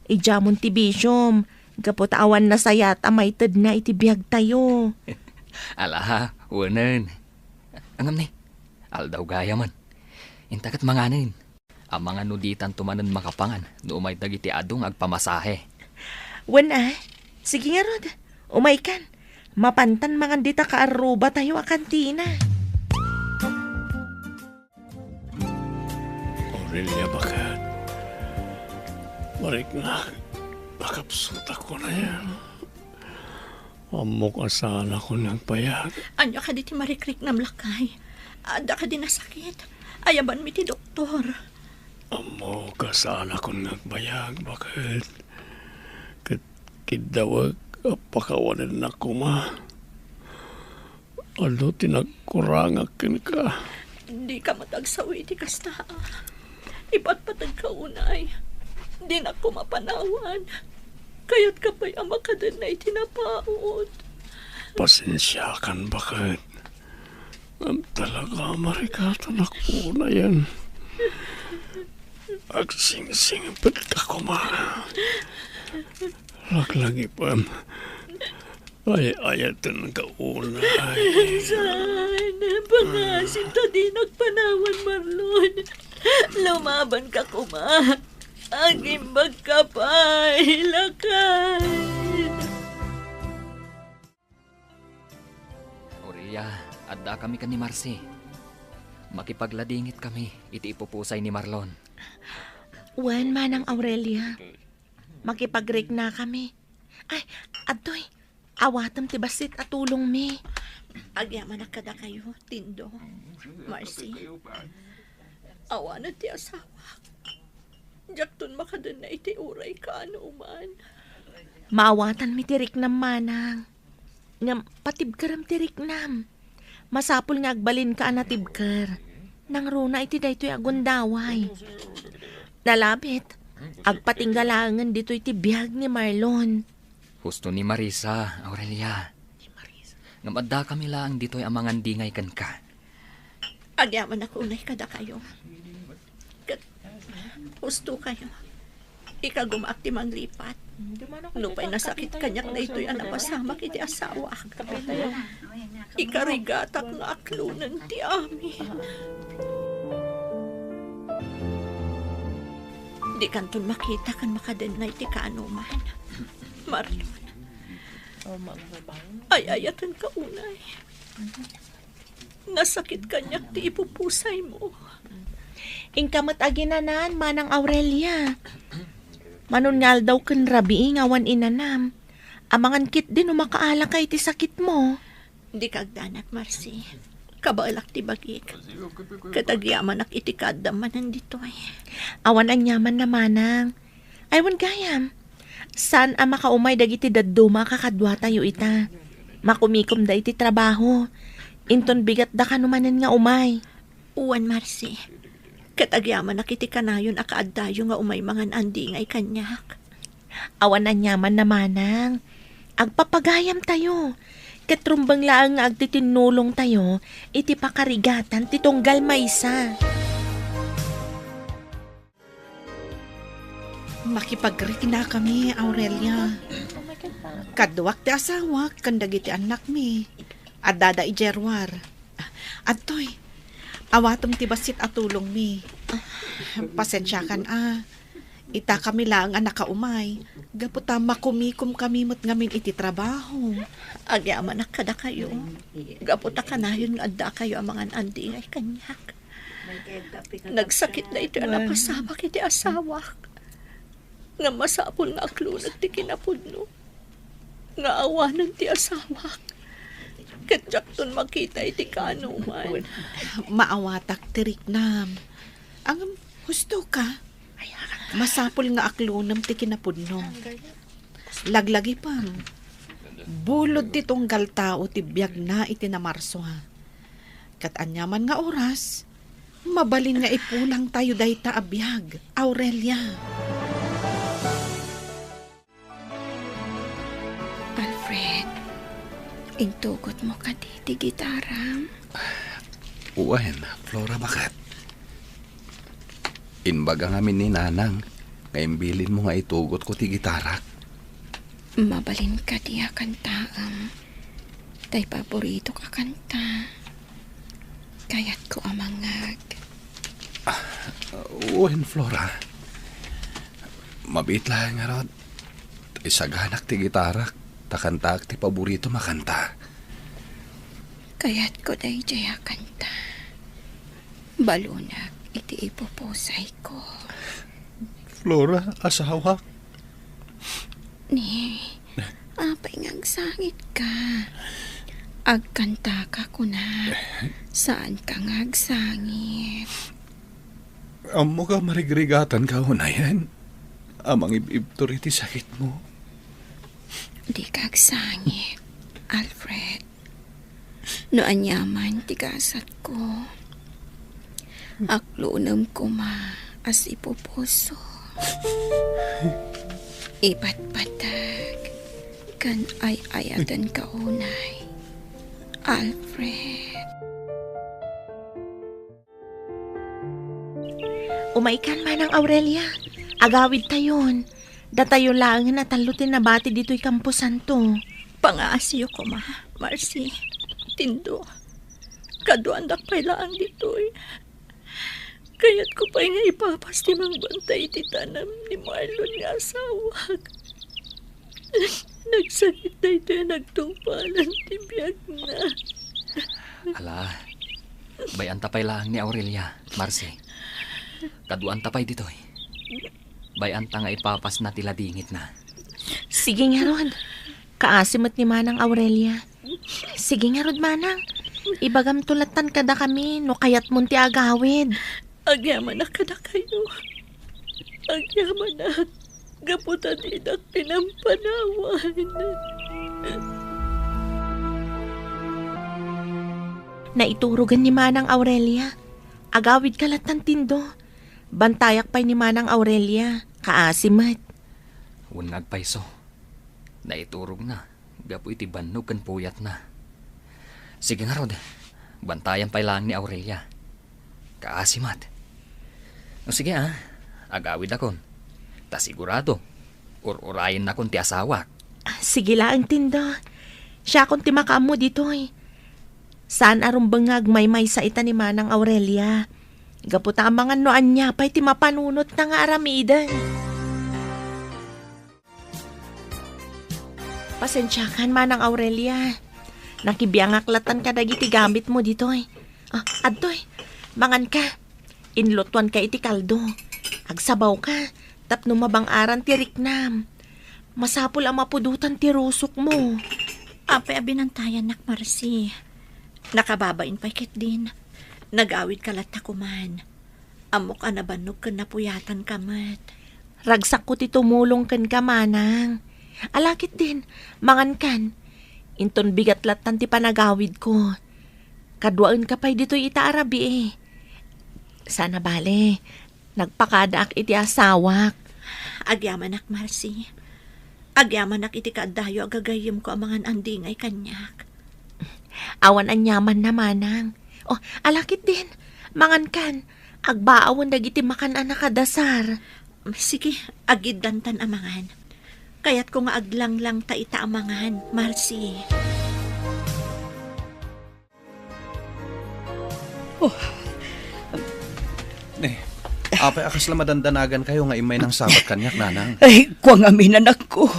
ijamon ti bisyom. Gapot awan na sayat amaytad na iti biyag tayo. Alaha, unan. Angam ni, aldaw gaya man. Intakat manganin. Ang mga nuditan tumanan makapangan. No umay dagiti adong agpamasahe. Wana, sige nga rod. Umay kan. Mapantan mga dita kaaruba tayo a kantina. Aurelia, bakit? Balik na. Nakapsut ako na yan. Amok asala ko nagpayag. Anya ka di ti marikrik na mlakay. Ada ka di nasakit. Ayaban mi ti doktor. Amok asala ko nagbayag. Bakit? Kidawag apakawanan na ko ma. Ano tinagkurangakin ka? Di ka matagsawi ti kasta. Ipatpatag ka unay. Di na ko mapanawan. Kaya't kapay ama ka din na itinapaot. Pasensya kan bakit? Talaga marikatan ako na yan. Agsing-sing ka ko ma. Laglagi pa. Ay-ayatan ka unay. Sana, pangasin ta di nagpanawan, Marlon. Lumaban ka kuma. Agimbag ka pa, lakay. Aurelia, adda kami kan ni Marcy. Makipagladingit kami, iti ipupusay ni Marlon. Wan Manang Aurelia. Makipag-break na kami. Ay, adoy. Awatam ti basit at tulong mi. Agyaman na kada kayo, Tindo. Marcy. Awan na ti asawa. Diyak tun makadan na iti uray ka ano uman. Maawatan mi tirik nam Manang. Ngam patib karam tirik nam. Masapul nga agbalin ka anatibker. Nang runa iti daytoy agundaway. Nalapit, agpatinggalangan dito iti biyag ni Marlon. Husto ni Marisa, Aurelia. Ngamadda kami lang dito'y amangan dingay kan ka. Agyaman ako unay kada kayo. Gusto kayo. Ika gumaak ti manglipat. Nupay nasakit kanyak na ito'y anapasamak iti asawa. Ika rigatak nga aklunan ti ami. Di kanton makita kan makadenay ti kaanuman. Marlon. Ay ayatan ka unay. Nasakit kanyak ti ipupusay mo. Ingkamot aginanan, manang Aurelia. Manungal daw ken rabi ngawan inanam. Amangan kit din umakaala kay ti sakit mo. Di kagdanak, Marcy. Kabalak ti bagik. Katagyaman ak itikadaman nandito ay. Awan ang yaman na manang. Aywan gayam. Saan ang makaumay dagiti daduma kakadwa tayo ita? Makumikom da iti trabaho. Inton bigat da kanumanan nga umay. Uwan, Marcy. Katagyaman ak iti kanayon akaaddayo nga umay mangan andi ngay kanyak. Awan ang yaman na manang. Agpapagayam tayo. Katrumbang laang nga agtitinulong tayo, iti pakarigatan titonggal maysa. Makipagrik na kami, Aurelia. Kadwak ti asawa, kandag iti anak mi. Adada ijerwar. Adtoy, awatom ti basit atulong mi. Pasensya kan Ita kami lang ang nakaumay. Gaputa makumikom kami mo't ngamin iti trabaho. Agyaman ak kada kayo. Gaputa kanayon nga adda kayo ang mga andi ngay kanyak. Nagsakit na ito ang napasabak iti asawak. Nga masapol nga aklunag ti kinapudno. Nga awanan ti asawak. Katjakton makita iti kanuman. Maawatak tirik nam. Ang husto ka. Masapol nga aklunam ti kinapudno. Laglagi pam. Bulod ti tunggal tao ti biyag na iti na Marso ha. Kat anyaman nga oras, mabalin nga ipulang tayo dayta abiyag, Aurelia. Alfred, intugot mo ka ti gitaram. Uwan, Flora, bakit? Inbaga ngamin ni Nanang, ngayon bilin mo nga itugot ko ti gitarak. Mabalin ka diya kantaam. Tay paborito ka kanta. Kayat ko amangag. Uwan, Flora. Mabit lang nga rod. Isaganak ti gitarak, takantak ti paborito makanta. Kayat ko day jaya kanta. Balunag. Iti ipupusay ko. Flora, asawa. Ni, apay ngagsangit ka. Agkanta ka ko na. Saan ka ngagsangit? Amo ka marigrigatan ka unayan. Amang ibibtor iti sakit mo. Di kagsangit, Alfred. No anyaman tigasat ko. Aklunam ko ma as ipupuso. Ipatpatag kan ay ayatan ka unay. Alfred. Umaikan man ang Aurelia. Agawid tayon. Datayo lang na talutin na bati dito'y Campo Santo. Pangaasiyo ko, Marcy. Tindo. Kaduandak pa'y laang dito'y. Kaya't ko pa'y nga ipapasti mang bantay iti tanam ni Marlon nga asawa. Nagsakit na ito yung nagtungpalan ti biyag na. Ala, bayan tapay lang ni Aurelia, Marcy. Kaduan tapay dito'y. Bayan ta nga ipapas na tila dingit na. Sige nga Rod. Kaasimot ni Manang Aurelia. Sige nga Rod, Manang. Ibagam tulatan kada kami no kayat munti agawid. Agyaman na kada kayo. Agyaman na. Gaputan inak pinampanawan. Naiturugan ni Manang Aurelia. Agawid kalat ng tindo. Bantayak pa'y ni Manang Aurelia. Kaasimat. Unag paiso. Naiturog na. Gapo iti bannog kan puyat na. Sige nga rod. Bantayan pa'y lang ni Aurelia. Kaasimat. O sige agawid akon. Ta sigurado. Urayin na kon ti asawak. Sige lang tindo. Siya kung timakam mo dito Saan arumbangag may sa ita ni Manang Aurelia. Gaputa ang mga noan niya pa'y timapanunot na nga aramidan. Pasensyakan Manang Aurelia. Nakibiyangaklatan ka dagiti gamit mo dito Adtoy, mangan ka. Inlutuan ka iti kaldo. Agsabaw ka. Tapno mabang-aran ti riknam. Masapul ang mapudutan ti rusok mo. Apay abinantayan nak Marcy. Nakababain pa'y ket din. Nagawid kalat na kuman. Amok anabanog ka napuyatan kamat. Ragsak ko ti tumulong kan ka, Manang. Alakit din, mangan kan. Inton bigat latan ti panagawid ko. Kadwaan ka pa'y dito'y itaarabi Sana bale, nagpakadaak iti asawak. Agyaman nak Marcy. Agyaman nak iti kaadayo agagayim ko ang mga andingay kanyak. Awan anyaman na Manang. Alakit din, mangan kan. Agbaawan dagiti makan anak kadasar. Sige, agiddantan amangan. Kaya't ko nga aglang-lang ta ita amangan, Marcy. Apay akas la madandanagan kayo nga imay ng sabat kanyak, nanang. Ay, kuwang amin anak ko.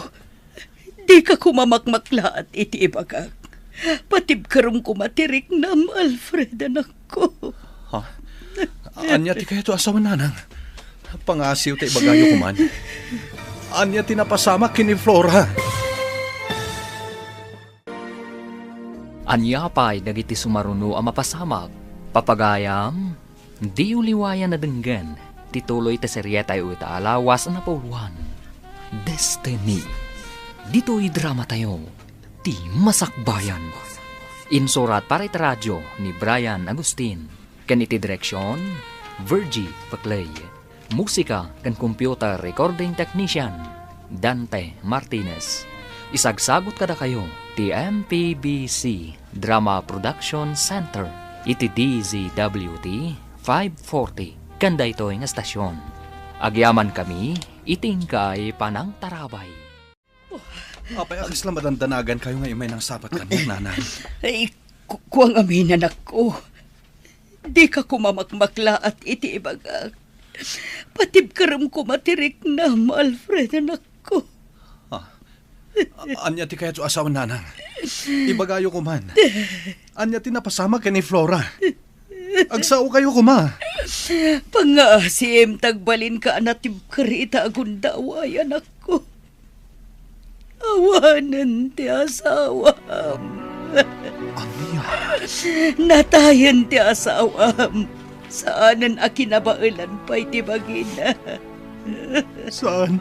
Di ka kumamakmakla at iti ibagak. Patib karum kumatirik nam, Alfred, anak ko. Anya ti kayo to asawa, nanang. Pangasiw ti ibagayo kuman. Anya tinapasama kini Flora. Anya pa'y dagiti sumaruno ang mapasamak. Papagayam, di uliwayan na denggan. Tituloy ta seryeta ito alawas na puluhan. Destiny. Dito'y drama tayo. Ti Masakbayan. Insurat para iti radyo ni Brian Agustin. Kan iti direksyon, Virgie Paclay. Musika kan computer recording technician, Dante Martinez. Isagsagot kada kayo ti MPBC Drama Production Center. Iti DZWT 540. Kanda ito nga stasyon. Agyaman kami, itingkay panang tarabay. Apay akas la madandanagan kayo nga imay ng sabat kanyak, nanang. Ay, kuwang amin anak ko. Di ka kumamakmakla at iti ibagak. Patib karam kumatirik nam, Alfred, anak ko. Anya ti kaya to asawa, nanang. Ibagayo kuman. Anya ti napasama kini Flora. Agsao kayo kuma. Pangasim, tagbalin ka anatib karita agundaway, anak ko. Awanan ti asawam. Anya? Natayan ti asawam. Saanan akinabailan pa'y tibagina. Saan?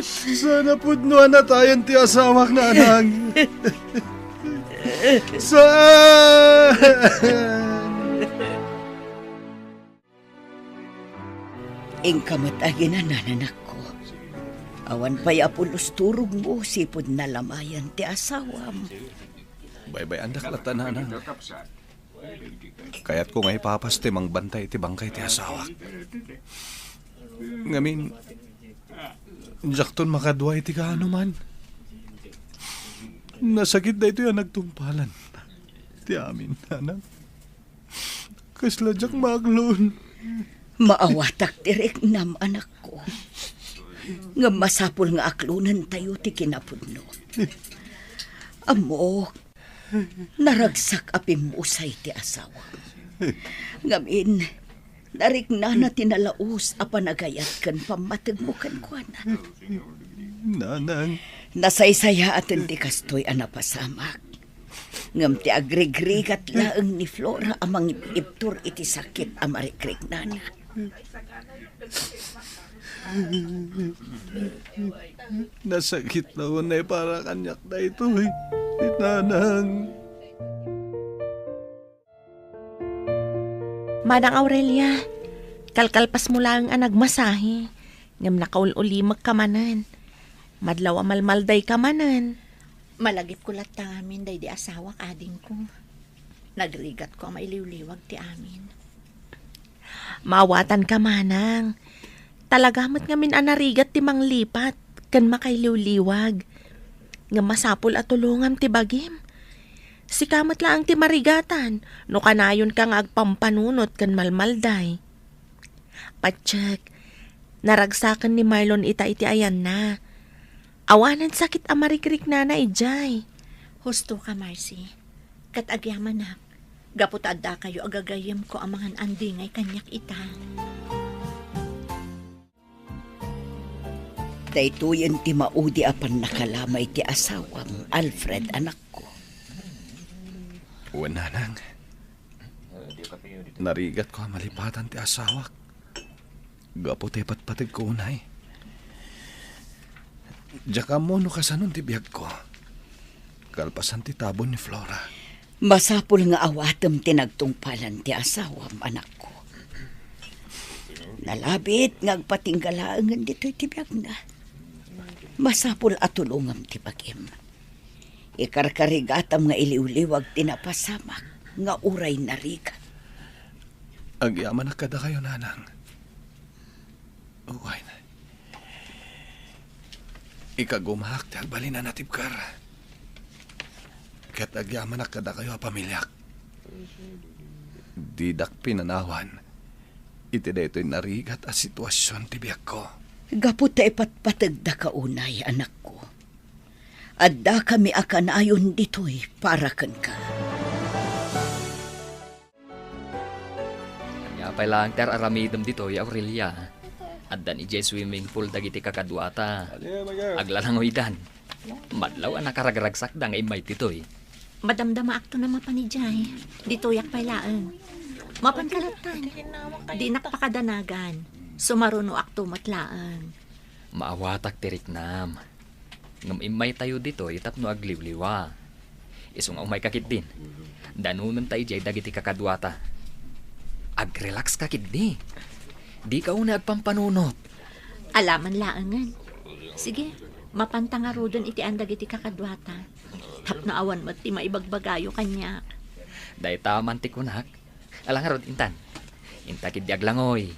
Sana pudnuan na tayo ti asamak, nanang. Saan? Ingkamatagin na nananak ko. Awan pa'y apulos turog mo, sipod na lamayan ti asawam. Bye-bye, andak lata, nanang. Kaya't ko ngay papaste mang bantay ti bangkay ti asawak. Ngamin, jakton makadway ti kaano man. Nasakit na ito yung nagtumpalan. Ti amin, nanang. Kasla jak maglon. Maawatak direk nam, anak ko. Nga masapul nga aklunan tayo ti kinapudno. Amo, naragsak apim usay ti asawa. Ngamin, narikna na tinalaos a panagayat kan pamatag mo kan kuana. Nanang. Nasaysaya atin ti kastoy anapasamak. Ngam ti agrigrigat laeng ni Flora amang iptur iti sakit amarikrik nana. Nasakit na unay para kanyak na ito, nanang. Manang Aurelia, kalkalpas mo lang ang nagmasahe. Ngam nakaululimag ka manan. Madlaw amalmalday ka manan. Malagip ko lat amin day di asawa kading ko. Nagrigat ko ang mailiwliwag ti amin. Maawatan ka manang. Talagamot ngamin anarigat ti manglipat. Kan makailiwliwag. Nga masapul at tulungam ti bagim. Si kamat lang ti marigatan. No kanayon ka nga agpampanunot kan malmalday. Patsyak, naragsakan ni Marlon iti ayan na. Awanan sakit amarikrik na ijay. Husto ka, Marcy. Kat agyaman na. Gapot adda kayo agagayam ko ang mga andingay kanyak ita. Daytoyen ti maudi apan nakalamay ti asawam, Alfred, anak ko. Nanang. Narigat ko ang malipatan ti asawak. Gapo ti patpatid ko unay. Diyaka mo no kasanon ti biyag ko. Kalpasan ti tabon ni Flora. Masapul nga awatem tinagtungpalan ti asawam, anak ko. Nalabit ngagpatinggalaangan dito'y ti biyag na. Masapul atulungam ti bagim. Ikarkarigatam nga iliwliwag tinapasamak nga uray nariga. Agyaman na kada kayo, nanang. Uway na. Ikagumahak ti agbalin na natibkar. Kat agyaman na kada kayo a pamilyak. Didak pinanawan. Iti daytoy narigat a sitwasyon ti biyak ko. Gapot ta ipatpatagda ka unay, anak ko. Adda kami akan ayon dito'y para kan ka. Kanya pa lang ter aramidem dito, Aurelia. Adda ni Jay swimming pool dagiti kakadwata. Aglalangoy dan. Madlaw ang nakaragragsak da nga imay titoy. Madamdama akto na mapanijay. Dituyak pailaan. Mapankalatan. Di nakpakadanagan. Sumaruno akto matlaan. Maawatak tirik nam. Ngam imay tayo dito itap no agliwliwa. Isong umay kakit din. Danunan tayo jay dagiti kakadwata. Agrelax kakit di. Di ka una agpampanunot. Alaman laangan. Sige, mapantanga rodon iti andag iti kakadwata. Tap na awan mo ti maibagbagayo kanya. Day taman ti kunak. Alang rod intan. Intakid di aglangoy.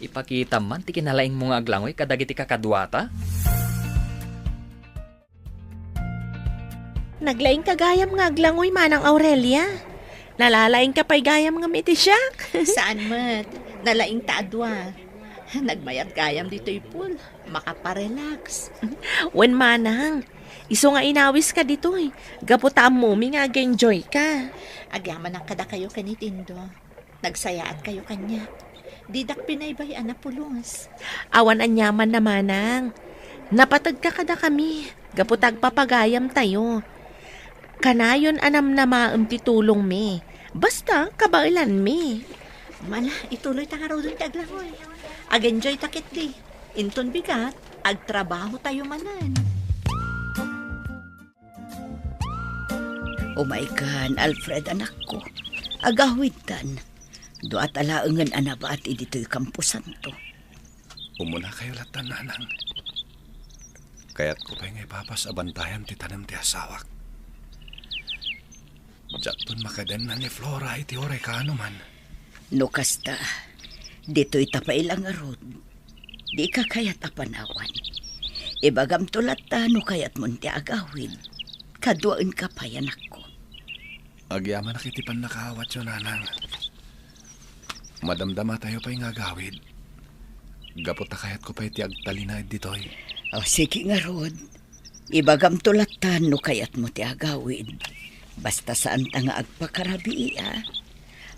Ipakita man ti kinalaing mga aglangoy kadagiti kakadwata. Naglaing kagayam nga aglangoy manang Aurelia. Nalalaing ka pa'y gayam nga miti siya. Saan mat? Nalaing taadwa. Nagmayat gayam dito'y pool. Makaparelax. Wen manang, iso nga inawis ka dito'y. Gaputa mo mi nga enjoy ka. Agyaman ang kada kayo kanitindo. Nagsayaat kayo kanya. Didak pinaybay na pulos. Awan anyaman na manang. Napatag ka kada kami. Gaputag papagayam tayo. Kanayon anam na maam titulong mi. Basta kabailan mi. Mala, ituloy ta nga raw doon taglangoy. Ag-enjoy takit di. Inton bigat, agtrabaho tayo manan. Umaikan, Alfred, anak ko. Agawitan. Doat alaangan anabaat dito'y kampusan to. Umuna kayo latan, nanang. Kaya't ko pa'y ngay papas abantayan ti tanem ti asawak. Diyan makaden na ni Flora iti oray ka man. No kasta, dito'y tapailang arod. Di ka kayat apanawan. Ibagam tulat ta no kayat mon ti agawid. Kaduan ka pa yanak ko. Agyaman na kitipan nakawat yun, nanang. Madamdama tayo pa'y ngagawid. Gapot na kayat ko pa'y ti agtalina dito'y. O sige nga rod. Ibagam tulat ta no kayat mo ti agawid. Basta saan ta nga agpakarabi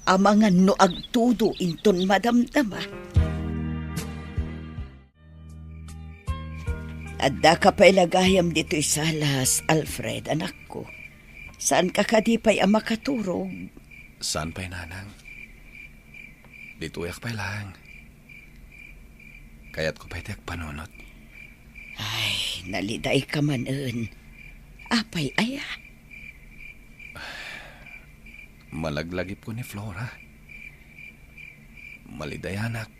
amangan no agtudo inton madamdama. Adda ka pa'y lagayam dito'y salas, Alfred, anak ko. Saan ka kadipay ang makaturog? Saan pa'y, nanang? Dituyak pa'y lang. Kaya't ko pa'y tiyak panunot. Ay, naliday ka manen. Apay aya. Malaglagip ko ni Flora. Malidayanak.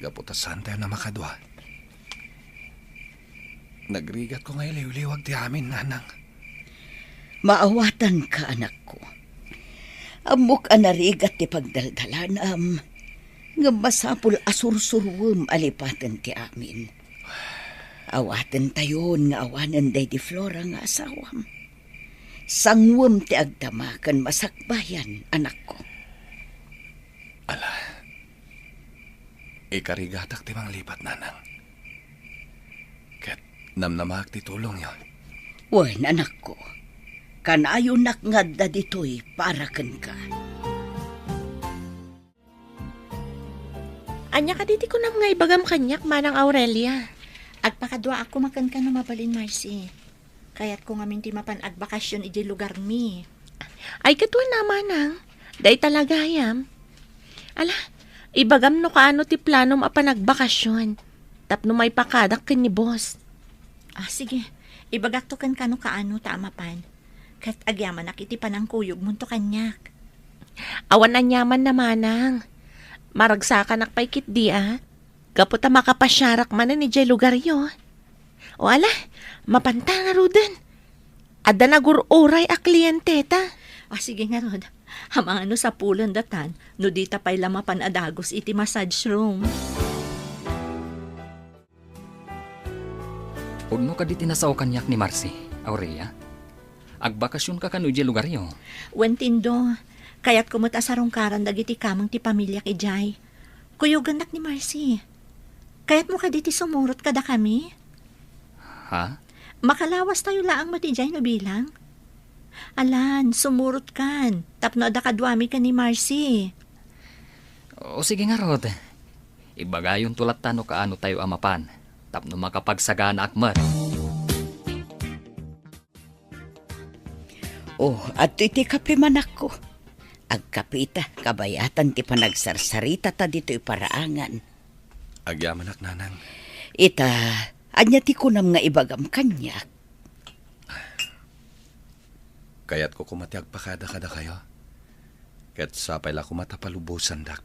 Gaputasan tayo na makadwa. Nagrigat ko ngay liwliwag ti amin, nanang. Maawatan ka, anak ko. Amok anarigat ti pagdaldalanam. Nga masapul asursurwem alipatan ti amin. Awatan tayon nga awanan day di Flora nga asawam. Sangwem ti agdamakan masakbayan, anak ko. Ala, ikarigatak ti mga lipat, nanang. Ket namnamak ti tulong yon. Wen, anak ko. Kanayo nakngad da ditoy para ken ka. Anya ka diti ko na mga ibagam kanyak, Manang Aurelia. Agpakadwa ako makan ka na mabalin, Marcy. Kaya't ko ngamin ti mapan agbakasyon iti lugar mi. Ay katwa na, Manang. Day talaga yam. Ala, ibagam no kaano ti planom apan nagbakasyon. Tapno may pakadak ken ni boss. Sige. Ibagak to kan kano kaano tama pan. Kat agyaman nakiti panang kuyog munto kanyak. Awan anyaman na, Manang. Maragsakan ak paikit di Kaputa makapasyarak man ni jay lugar yo. O ala, mapanta nga ruden. Ada nagururay a kliyenteta. Sige nga rod. Hamano sa pulan datan, no dita pa'y lamapan adagos iti massage room. Udno ka di tinasaw kanyak ni Marcy, Aurelia. Agbakasyon ka kanudya lugar yo. Wentindo, kaya't kumuta sa rongkaran dagiti kamang ti pamilya ki Jay. Kuyuganak ni Marcy. Kaya't mo ka diti sumurot kada kami. Ha? Makalawas tayo laang mati Jay no bilang. Alan, sumurot kan. Tapno ada kadwami ka ni Marcy. O sige nga, Rod. Ibagayon tulat tano kaano tayo amapan. Tapno makapagsagana akmat. At iti kape man ako. Agkapita, kabayatan ti panagsarsarita ta dito'y paraangan. Agyamanak, nanang. Ita, anya ti kunam nga ibagam kanyak. Kaya't ko kumatiag pakada-kada kayo. Kaya't sapay la kumatapalubusan dak.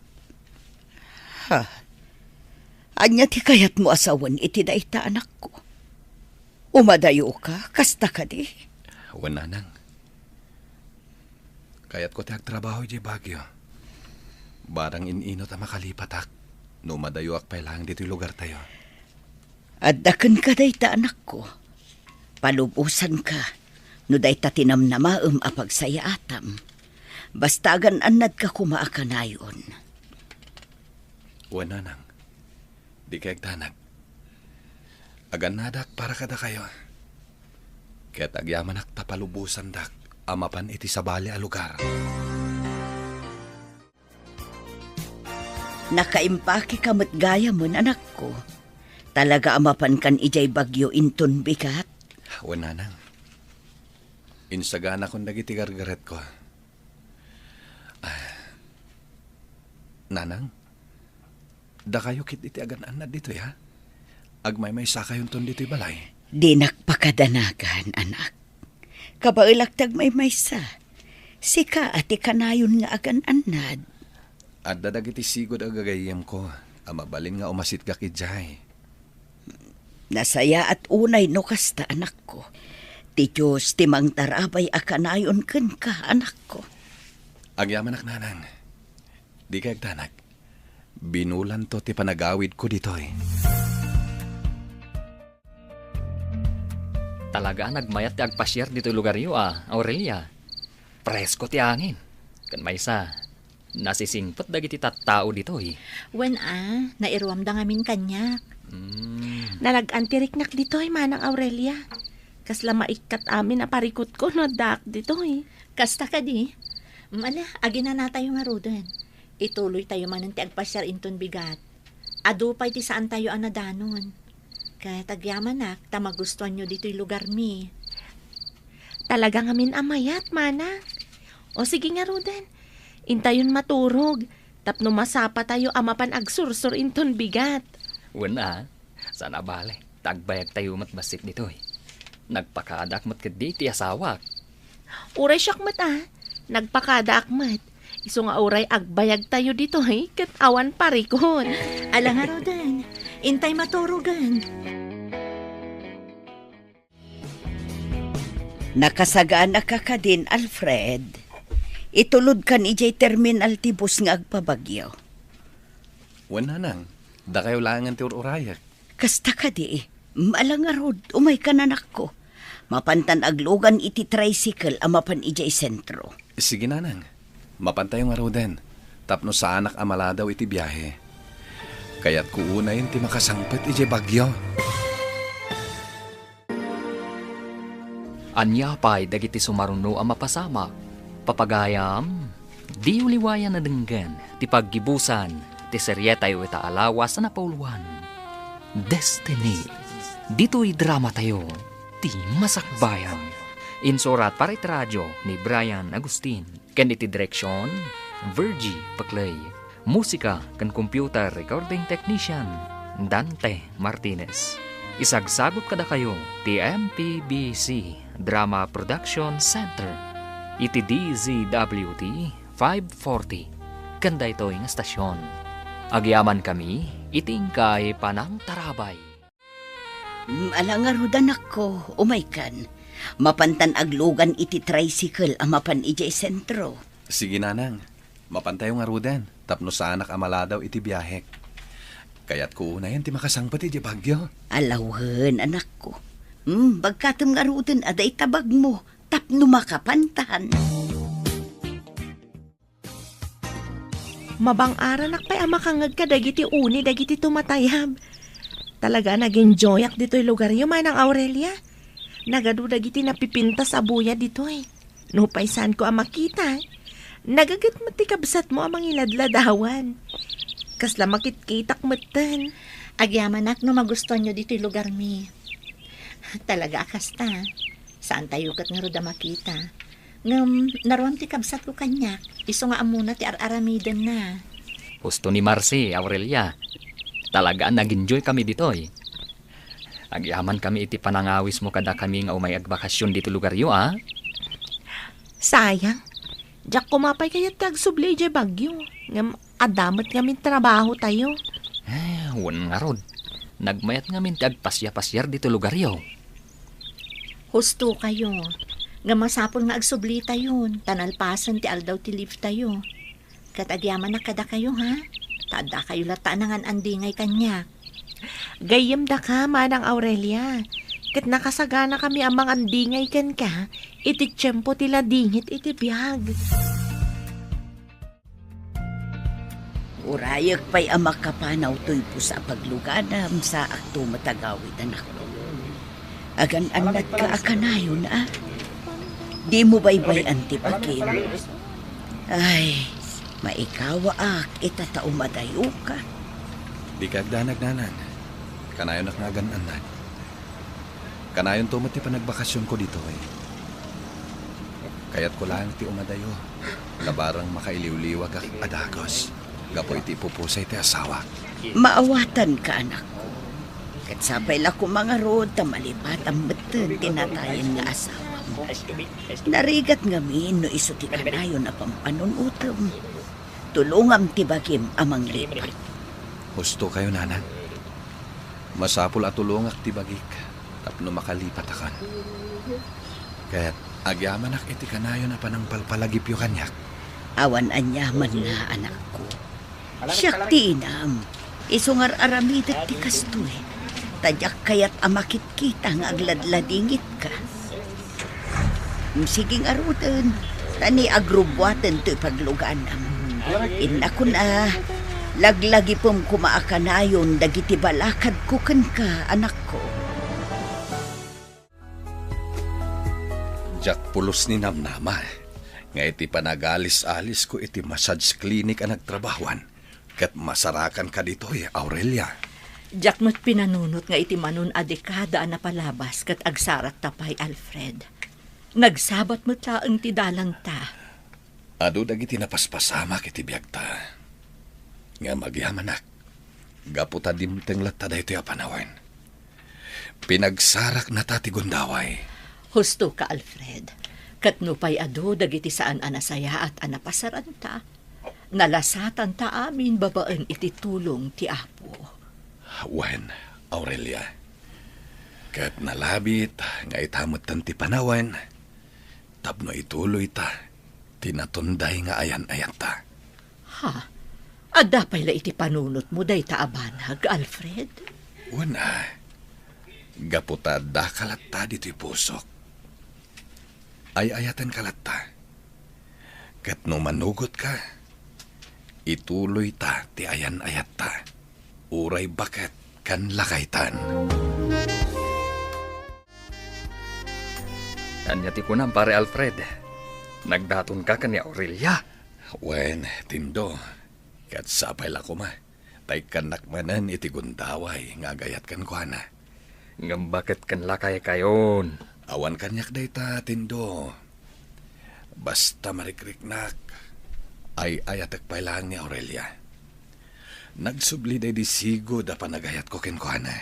Anya ti kayat mo asawan iti daita anak ko. Umadayo ka, kasta ka di. Nanang. Kaya't ko tiag trabaho di Bagyo. Barang inino ta makalipatak. No madayuak pa lang dito'y lugar tayo. Addaken ka dayta anak ko. Palubusan ka. No dayta tinamnamaem a pagsayaatam. Bastagan anad ka kumaakanayon. Nanang. Di kayag tanag. Agan nadak para kada kayo. Kaya't agyamanak tapalubusan dak. Amapan iti sabali a lugar. Nakaimpake kamat gaya mo, anak ko. Talaga amapan kan ijay bagyo inton bigat. Nanang. Insagana kong dagiti gargaret ko. Nanang, da kayo kit iti agan anad dito, ya? Agmay-may sa kayon ton dito'y balay. Di nakpakadanagan, anak. Kabailagtag may maysa. Sika ati kanayon nga agan anad. At dadag iti sigod agagayem ko. Amabalin nga umasit ka kijay. Nasaya at unay no kasta, anak ko. Ti Diyos timang tarabay a kanayon ken ka, anak ko. Agyamanak, nanang. Di kayag tanag. Binulan to ti panagawid ko dito'y. Talaga nagmayat ti agpasyar dito lugar yo, Aurelia. Presko ti angin. Kan maysa, nasisingpot dagiti tattao dito eh. Nairuam da ngamin kanyak. Nalagantiriknak dito Manang Aurelia. Kasla maikat amin na parikot ko no dak dito Kasta ka di. Agina na tayo nga roden. Ituloy tayo man ti agpasyar inton bigat. Adupay ti saan tayo anadanon. Kaya tagyamanak, tamagustuhan nyo dito'y lugar mi. Talaga ngamin amayat, Manang. O sige nga, Roden. Intayon maturog. Tapno masapa tayo amapan agsursur inton bigat. Sana bale. Tagbayag tayo matbasik dito eh. Nagpakadak mat kadi ti asawak. Uray siyak mat Nagpakada akmat. Iso nga oray agbayag tayo dito kat awan parikon. Alang nga rodan, intay maturugan. Nakasagaan na ka din, Alfred. Itulod ka ni Jay Terminal tibus nga agpabagyo. Wala nang. Da kayo langan ti urayak. Kasta ka di, maalang nga rod, umay ka nanak ko. Mapantan aglogan iti tricycle amapan ijay sentro. Sige nanang. Mapantayo nga roden. Tapno sa anak amala daw iti biyahe. Kaya't kuunayin ti makasangpet iti bagyo. Anya pa'y dagiti sumaruno ang mapasama. Papagayam, di uliwayan na denggan, ti paggibusan, ti seryetayo ita alawas na napauluan. Destiny, dito'y drama tayo, ti masakbayan. Insurat para iti radyo ni Brian Agustin. Ken iti direksyon, Virgie Paclay. Musika kan computer recording technician, Dante Martinez. Isagsagot kada kayo, ti MPBC Drama Production Center. Iti DZWT 540. Kanda ito'y nga stasyon. Agyaman kami, itingkay panang tarabay. Alang nga rodan ako, umay kan. Mapantan aglogan iti tricycle amapan ijay sentro. Sige nanang. Mapantayo nga roden. Tapno sa anak amala daw iti biyahe. Kaya't kuunayan ti makasangpet iti bagyo. Alawhen, anak ko. Bagkatam nga rodan aday tabag mo. Tapno makapantahan. Mabang-ara nakpay amakangag ka dagiti uni dagiti tumatayab. Talaga nag-enjoyak dito'y lugar yung manang Aurelia. Nagadu dagiti napipinta sa buya dito'y. Nupaysan ko ang makita. Nagagat mati kabsat mo amang iladladawan. Kasla makitkitak matan. Agyaman no magustuhan nyo dito'y lugar mi. Talaga akasta. Saan tayo kat nga roda makita? Ngam, naroon ti kabsat ko kanya. Iso nga amuna ti ar-aramidan na. Gusto ni Marcy, Aurelia. Talaga nag-enjoy kami dito'y. Agyaman kami iti panangawis mo kada kami nga umay agbakasyon dito lugar yo, ah? Sayang. Diyak kumapay kaya't kagsublay jay bagyo. Ngam, adamat ngamin trabaho tayo. Wan nga rod. Nagmayat ngamin ti agpasya-pasyar dito lugar yo. Husto kayo. Nga masapol nga agsubli tayo. Tanalpasan ti aldaw ti lift tayo. Katagyaman na kada kayo, ha? Tada kayo lata nangan andingay kanya. Gayem da ka, manang Aurelia. Kat nakasagana kami amang andingay kan ka, iti tiyempo tila dingit iti biyag. Urayag pa'y amak kapanaw to'y po sa pagluganam sa akto matagawid anak ko. Agan anat ka akanayon Di mo baybay antipakim. Ay, maikawa ak itatao madayo ka. Di kagdanag nanan. Kanayon ak nga ganan. Kanayon to mati pa nagbakasyon ko dito eh. Kaya't ko lang ti umadayo. Labarang makailiw-liwag ak adagos. Gapoy ti pupusay ti asawa. Maawatan ka anak ko. Kat sapay la ko mga rod tamalipat ang betul tinatayin nga asawa mo. Narigat ngamin no iso ti kanayon na pampanon utom. Tulungam ti bagim amang lipat. Husto kayo nanan. Masapul at tulungak ti bagik. Tapno makalipat akan. Kaya't agyaman ak iti kanayon na panang palpalagip yu kanyak. Awan anyaman na anak ko. Siyak ti inam. Isungar aramidat ti kastoy. Tadyak kayat amakit kita nga agladladingit ka. Siging arutan. Tani agrubwatan to'y pagluganam. Inako na. Laglagi pong kumaakanayon dagiti balakad ko kan ka, anak ko. Jak pulos ni namnama. Nga iti panagalis-alis ko iti massage clinic ang nagtrabahuan. Kat masarakan ka dito Aurelia. Diyak mo't pinanunot nga iti manon a dekada na palabas kat agsarat tapay Alfred. Nagsabat mo't laang ti dalang ta. Ado dagiti napaspasama kiti biyag ta. Nga magyamanak. Gaputa dimteng latta da ito apanawan. Pinagsarak na tati gundaway. Husto ka Alfred. Katnupay ado dagiti saan anasaya at anapasaran ta. Nalasatan ta amin babaan iti tulong ti Apo. Wen, Aurelia. Kat nalabit, nga itamot tan ti panawan, tapno ituloy ta, tinatunday nga ayan-ayan ta. Ha? Adda pala iti panunot mo day ta abanag, Alfred? Una, gaputa da kalatta dito'y pusok. Ay-ayatan kalatta. Kat no manugot ka, ituloy ta ti ayan-ayat ta. Uray bakat kan lakaytan. Anya ti kunam, pare Alfred. Nagdaton ka ni Aurelia. Wen, tindo. Kat sapay lako ma. Tay kanakmanan iti gundaway nga gayat kan kuana. Ngam bakit kan lakay kayon? Awan kanyak day ta, tindo. Basta marikriknak, ay ayatek pa lang ni Aurelia. Nagsubli day di sigo da panagayat ko kinkuana.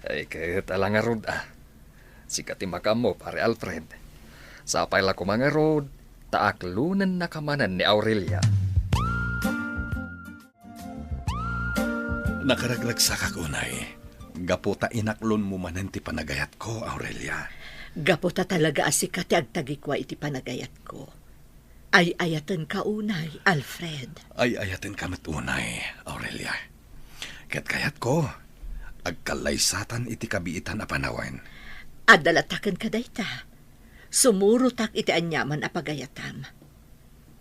Ay kahit alang nga rod Sikati makam mo, pare Alfred. Sapay la ko mga rod, taaklunan na kamanan ni Aurelia. Nakaragrag sa kakunay. Gaputa inaklon mo manan ti panagayat ko, Aurelia. Gaputa talaga asikati agtagikwa iti panagayat ko. Ay ayatan ka unay, Alfred. Ay ayatin kamit unay, Aurelia. Ket kayat ko, agkalaysatan iti kabiitan a panawan. Adalataken ka dayta. Sumurutak iti anyaman a pagayatam.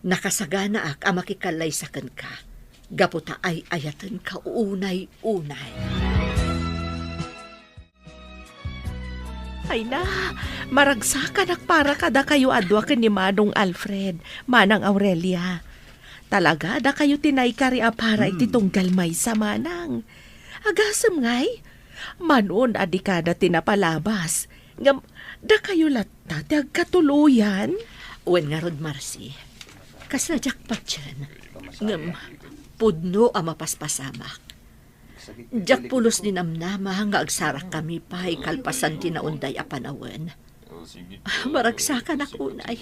Nakasagana ak a makikalaysaken ka. Gaputa ay ayatan ka unay-unay. Ay na, maragsakan ak para kada kayo adwa ken ni Manong Alfred, Manang Aurelia. Talaga da kayo tinay kari para iti tunggal may sa Manang. Agasem ngay, manon adikada tinapalabas. Ngam, da kayo latta ti agkatuluyan. Wen nga rod, Marcy. Kas na jackpot dyan. Ngam, pudno a mapaspasamak. Jak pulos ni namnama nga agsarak kami pa ikalpasan tinaunday a panawen. Maragsakan ako unay.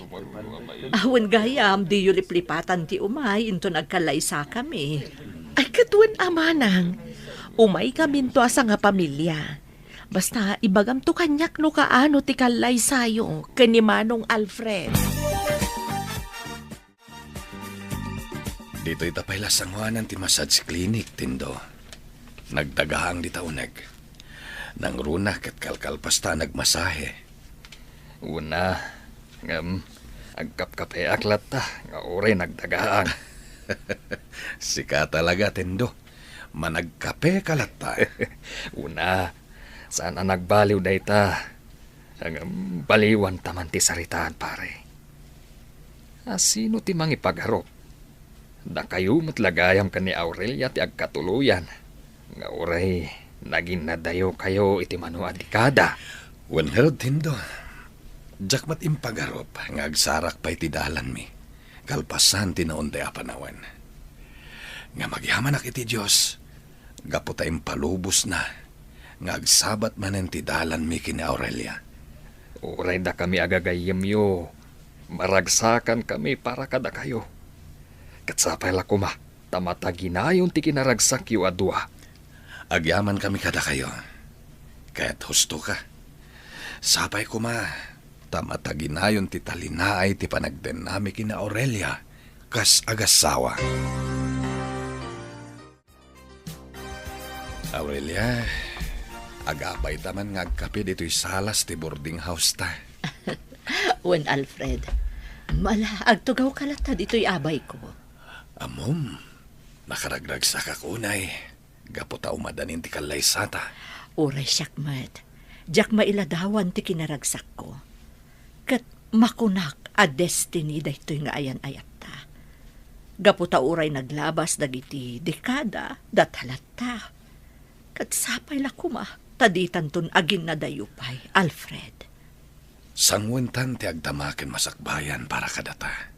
Awan gayam di yuliplipatan ti umay into nagkalaysa kami. Ay katuan amanang, umay kami to asa nga pamilya. Basta ibagam to kanyak no kaano ti kalay sayo ken ni Manong Alfred. Dito itapay lasangwanan ti massage clinic, tindo. Nagdagahang di taunag. Nang runa ket kalkalpasta nagmasahe. Una, ngam, agkapkape aklat ta, nga oray nagdagaang. Sika talaga, tindo. Managkape kalatta. Una, saan ang nagbaliw day ta? Ang baliwan taman ti saritaan, pare. Sino ti mangipagharop? Da kayo matlagayam ka ni Aurelia ti agkatuluyan. Nga oray, naging nadayo kayo iti manuad dekada. Wenherod, tindo. Jakmat impagarop, nga agsarak pa iti dalan mi. Kalpasan tinaunday a panawan. Nga magyaman ak iti Diyos, gaputa impalubos na, nga agsabat manen ti dalan mi kini Aurelia. Oray da kami agagayam yo. Maragsakan kami para kada kayo. Katsapay la kuma, tamataginayon ti kinaragsak yu adwa. Agyaman kami kada kayo. Kaya't husto ka. Sapay kuma, tamataginayon ti talinaay ti panagden nami kina Aurelia, kas agasawa. Aurelia, agapay taman ngagkape dito'y salas ti boarding house ta. Wen Alfred, mala agtugaw kalata dito'y abay ko. Amom, nakaragrag sa kakunay. Gaputa umadanin ti kalaysata. Uray syakmat, jak mailadawan ti kinaragsak ko. Kat makunak a destiny daytoy nga ayan-ayat ta. Gaputa uray naglabas dagiti dekada datalata. Kat sapay la kuma, taditan ton agin na dayupay, Alfred. Sangwentan ti agdamaken masakbayan para kadata.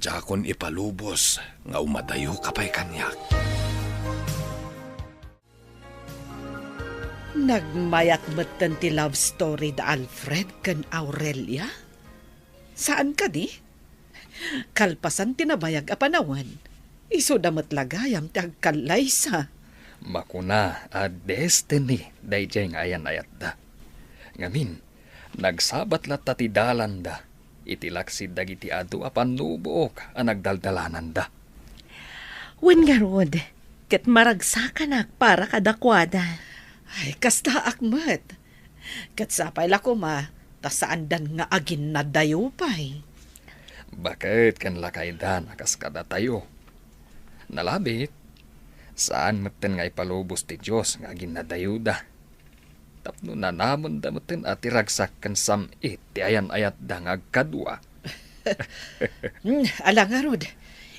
Jakon ipalubos nga umadayo kapay kanyak. Nagmayakmatan ti love story da Alfred kan Aurelia? Saan ka di? Kalpasan tinabayag a panawan. Iso damat lagayam ti agkalaysa. Makuna a destiny dayjay nga ayan ayat da. Ngamin, nagsabat lat ti dalan da. Itilaksid dagiti adu apan lubuok a nagdaldalanan da. Wen nga rod, kat maragsakan para kadakwada. Ay, kasta akmat. Kat sapay lako ma, tasaan dan nga agin na dayo pay. Bakit kan lakaydan akas kada tayo? Nalabit, saan maten nga ipalubos ti Diyos nga ginadayuda? Tapno na namon da maten at iragsak kan samit ti ayan ayat da nga agkadwa. Ala nga rod,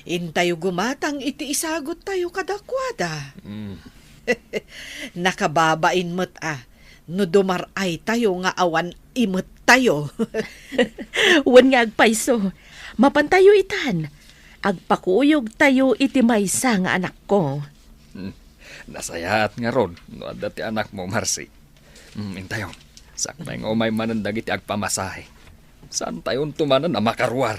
intayo gumatang iti isagot tayo kadakwada. Nakababain mo't no dumaray tayo nga awan imot tayo. Wen nga agpayso, mapantayo itan. Agpakuyog tayo iti maysa nga anak ko. Nasayaat nga rod, no adda ti anak mo, Marcy. Intayo, sakmay nga umay manan dagiti agpamasahe. Saan tayon tumanan na makarwar?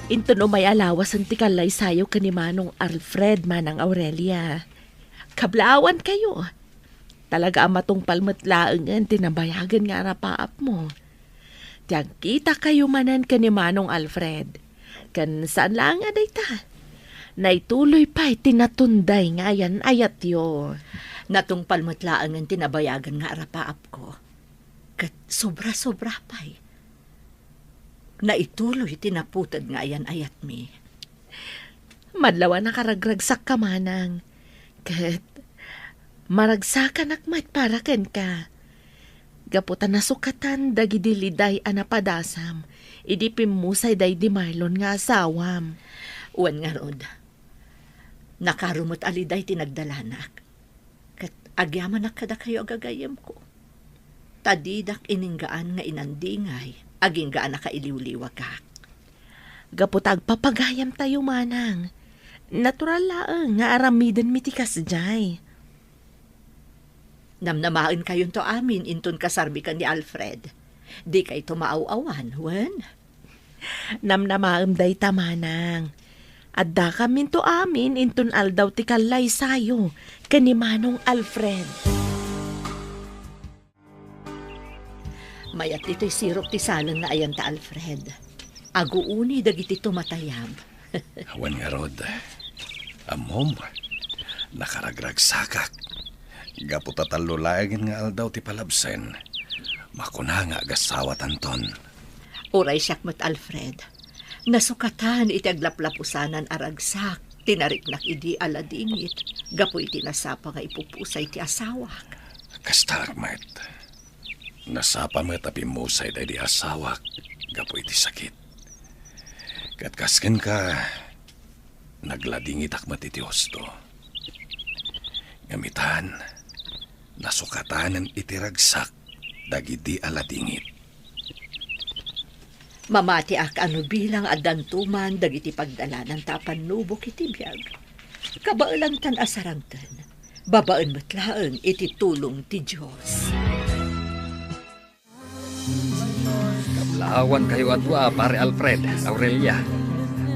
Into no may alawas ang tikalay sayo kanimanong Alfred manang Aurelia. Kablawan kayo. Talaga amatong palmatlaangan tinabayagan nga rapaap mo. Tiyang kita kayo manan kanimanong Alfred. Kan saan lang nga dayta? Naituloy pa'y tinatunday nga yan ayat yo. Natong palmatlaangan tinabayagan nga arapaap ko. Kat sobra-sobra pa'y. Naituloy tinaputad nga ayan ayat mi. Madlawa nakaragragsak ka manang. Kat maragsakan akmat para ken ka. Gaputan nasukatan dagidiliday anapadasam. Idi pimusay day di Marlon nga asawam. Uwan nga rod. Nakarumot aliday tinagdalanak. Kat agyaman na kada kayo agagayam ko. Tadidak ininggaan nga inandingay. Aging gaan nakailiw-liwa ka. Gaputag papagayam tayo manang. Natural laang nga aramidan mitikas jay. Namnamain kayon to amin inton kasarbikan ni Alfred. Di kay tumaaw-awan, wen? Namnamaam day tamanang. Adda kamin to amin inton aldaw ti kalay sayo kanimanong Alfred. Mayat ito'y sirop ti salang na ayan ta Alfred. Aguuni dagiti tumatayab. Awan nga rod. Amom, nakaragragsakak. Gaputatalo lagin nga aldaw ti palabsen. Makuna nga agasawat anton. Uray siyakmat Alfred. Nasukatan iti aglaplapusanan aragsak. Tinariknak idi aladingit. Gapu iti nasapa nga ipupusay ti asawak. Kastarmet. Nasapa mo tapi musay day di asawak. Gapu iti sakit. Katkasken ka. Nagladingit akmat iti hosto. Ngamitan. Nasukatanan iti ragsak. Dagidi aladingit. Mamati ak ano bilang adantuman dagiti pagdalanan tapan nubok iti biyag. Kabailang tan asarangtan. Babaan matlaang iti tulong ti Diyos. Kablawan kayo adwa, pare Alfred, Aurelia.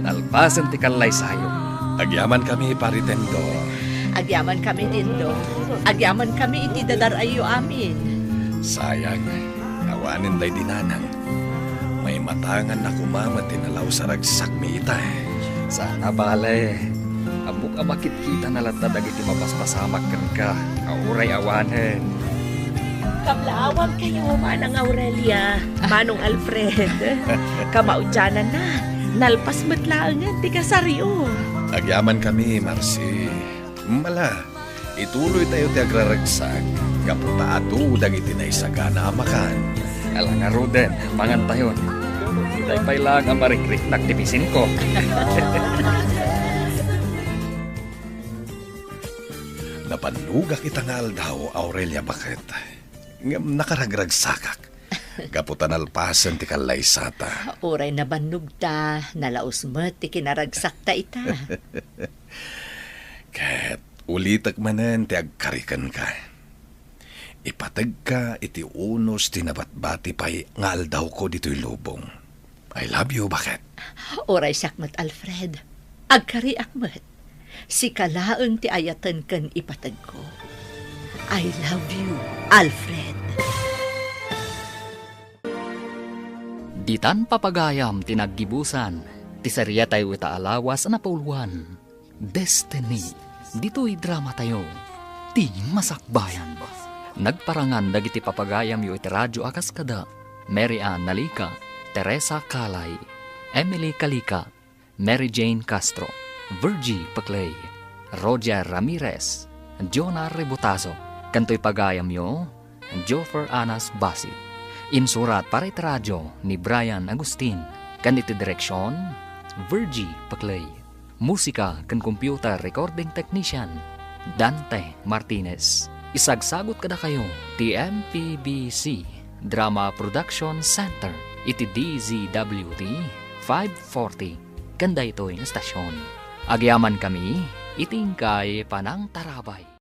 Nalpasan ti kalay sayo. Agyaman kami paritendo. Agyaman kami dindo. Agyaman kami iti dadarayo amin. Sayang, awanin day dinanang. May matangan na kumamat tinalaw sa ragsak mi ita. Sana bale. Amok amakit kita na lata dagiti mapaspasamak ka. Auray awanen. Kablawan kayo manang Aurelia, manong Alfred. Kamaudyanan na, nalpas matlaangan ti kasaryo. Agyaman kami, Marcy. Mala, ituloy tayo ti agraragsak. Kaputa adu dagiti na isagana amakan. Alang nga Ruden, mangan tayon. Itay pa'y lang ang marikrik nagtipisin ko. Napanuga kita nga aldaw, Aurelia, bakit? Ngam nakaragragsakak. Kaputan alpasan ti kalay sata. Uray na banug ta, nalaos mo ti kinaragsak ta ita. Kat ulitak manan ti agkarikan ka. ipatag ka iti unos tinabatbati pay nga aldaw ko dito'y lubong. I love you, bakit? Oray sakmat, Alfred. Agkari akmat. Si kalaang ti ayatan kan ipatag ko. I love you, Alfred. Ditan papagayam tinaggibusan, ti sarya tayo ita alawas na pauluan. Destiny, dito'y drama tayo, ti masakbayan. Nagparangan dagiti papagayam yu iti radyo akas kada, Mary Ann Nalika, Teresa Kalay, Emily Kalika, Mary Jane Castro, Virgie Paclay, Roger Ramirez, Jonah Rebutazo, kanto'y pagayam yu, Joffer Anas Basit. Insurat para iti radyo ni Brian Agustin, kan iti direksyon, Virgie Paclay. Musika kan computer recording technician, Dante Martinez. Isagsagot kada kayo, ti MPBC Drama Production Center, iti DZWT 540, kanda ito yung estasyon. Agyaman kami, itingkay panang tarabay.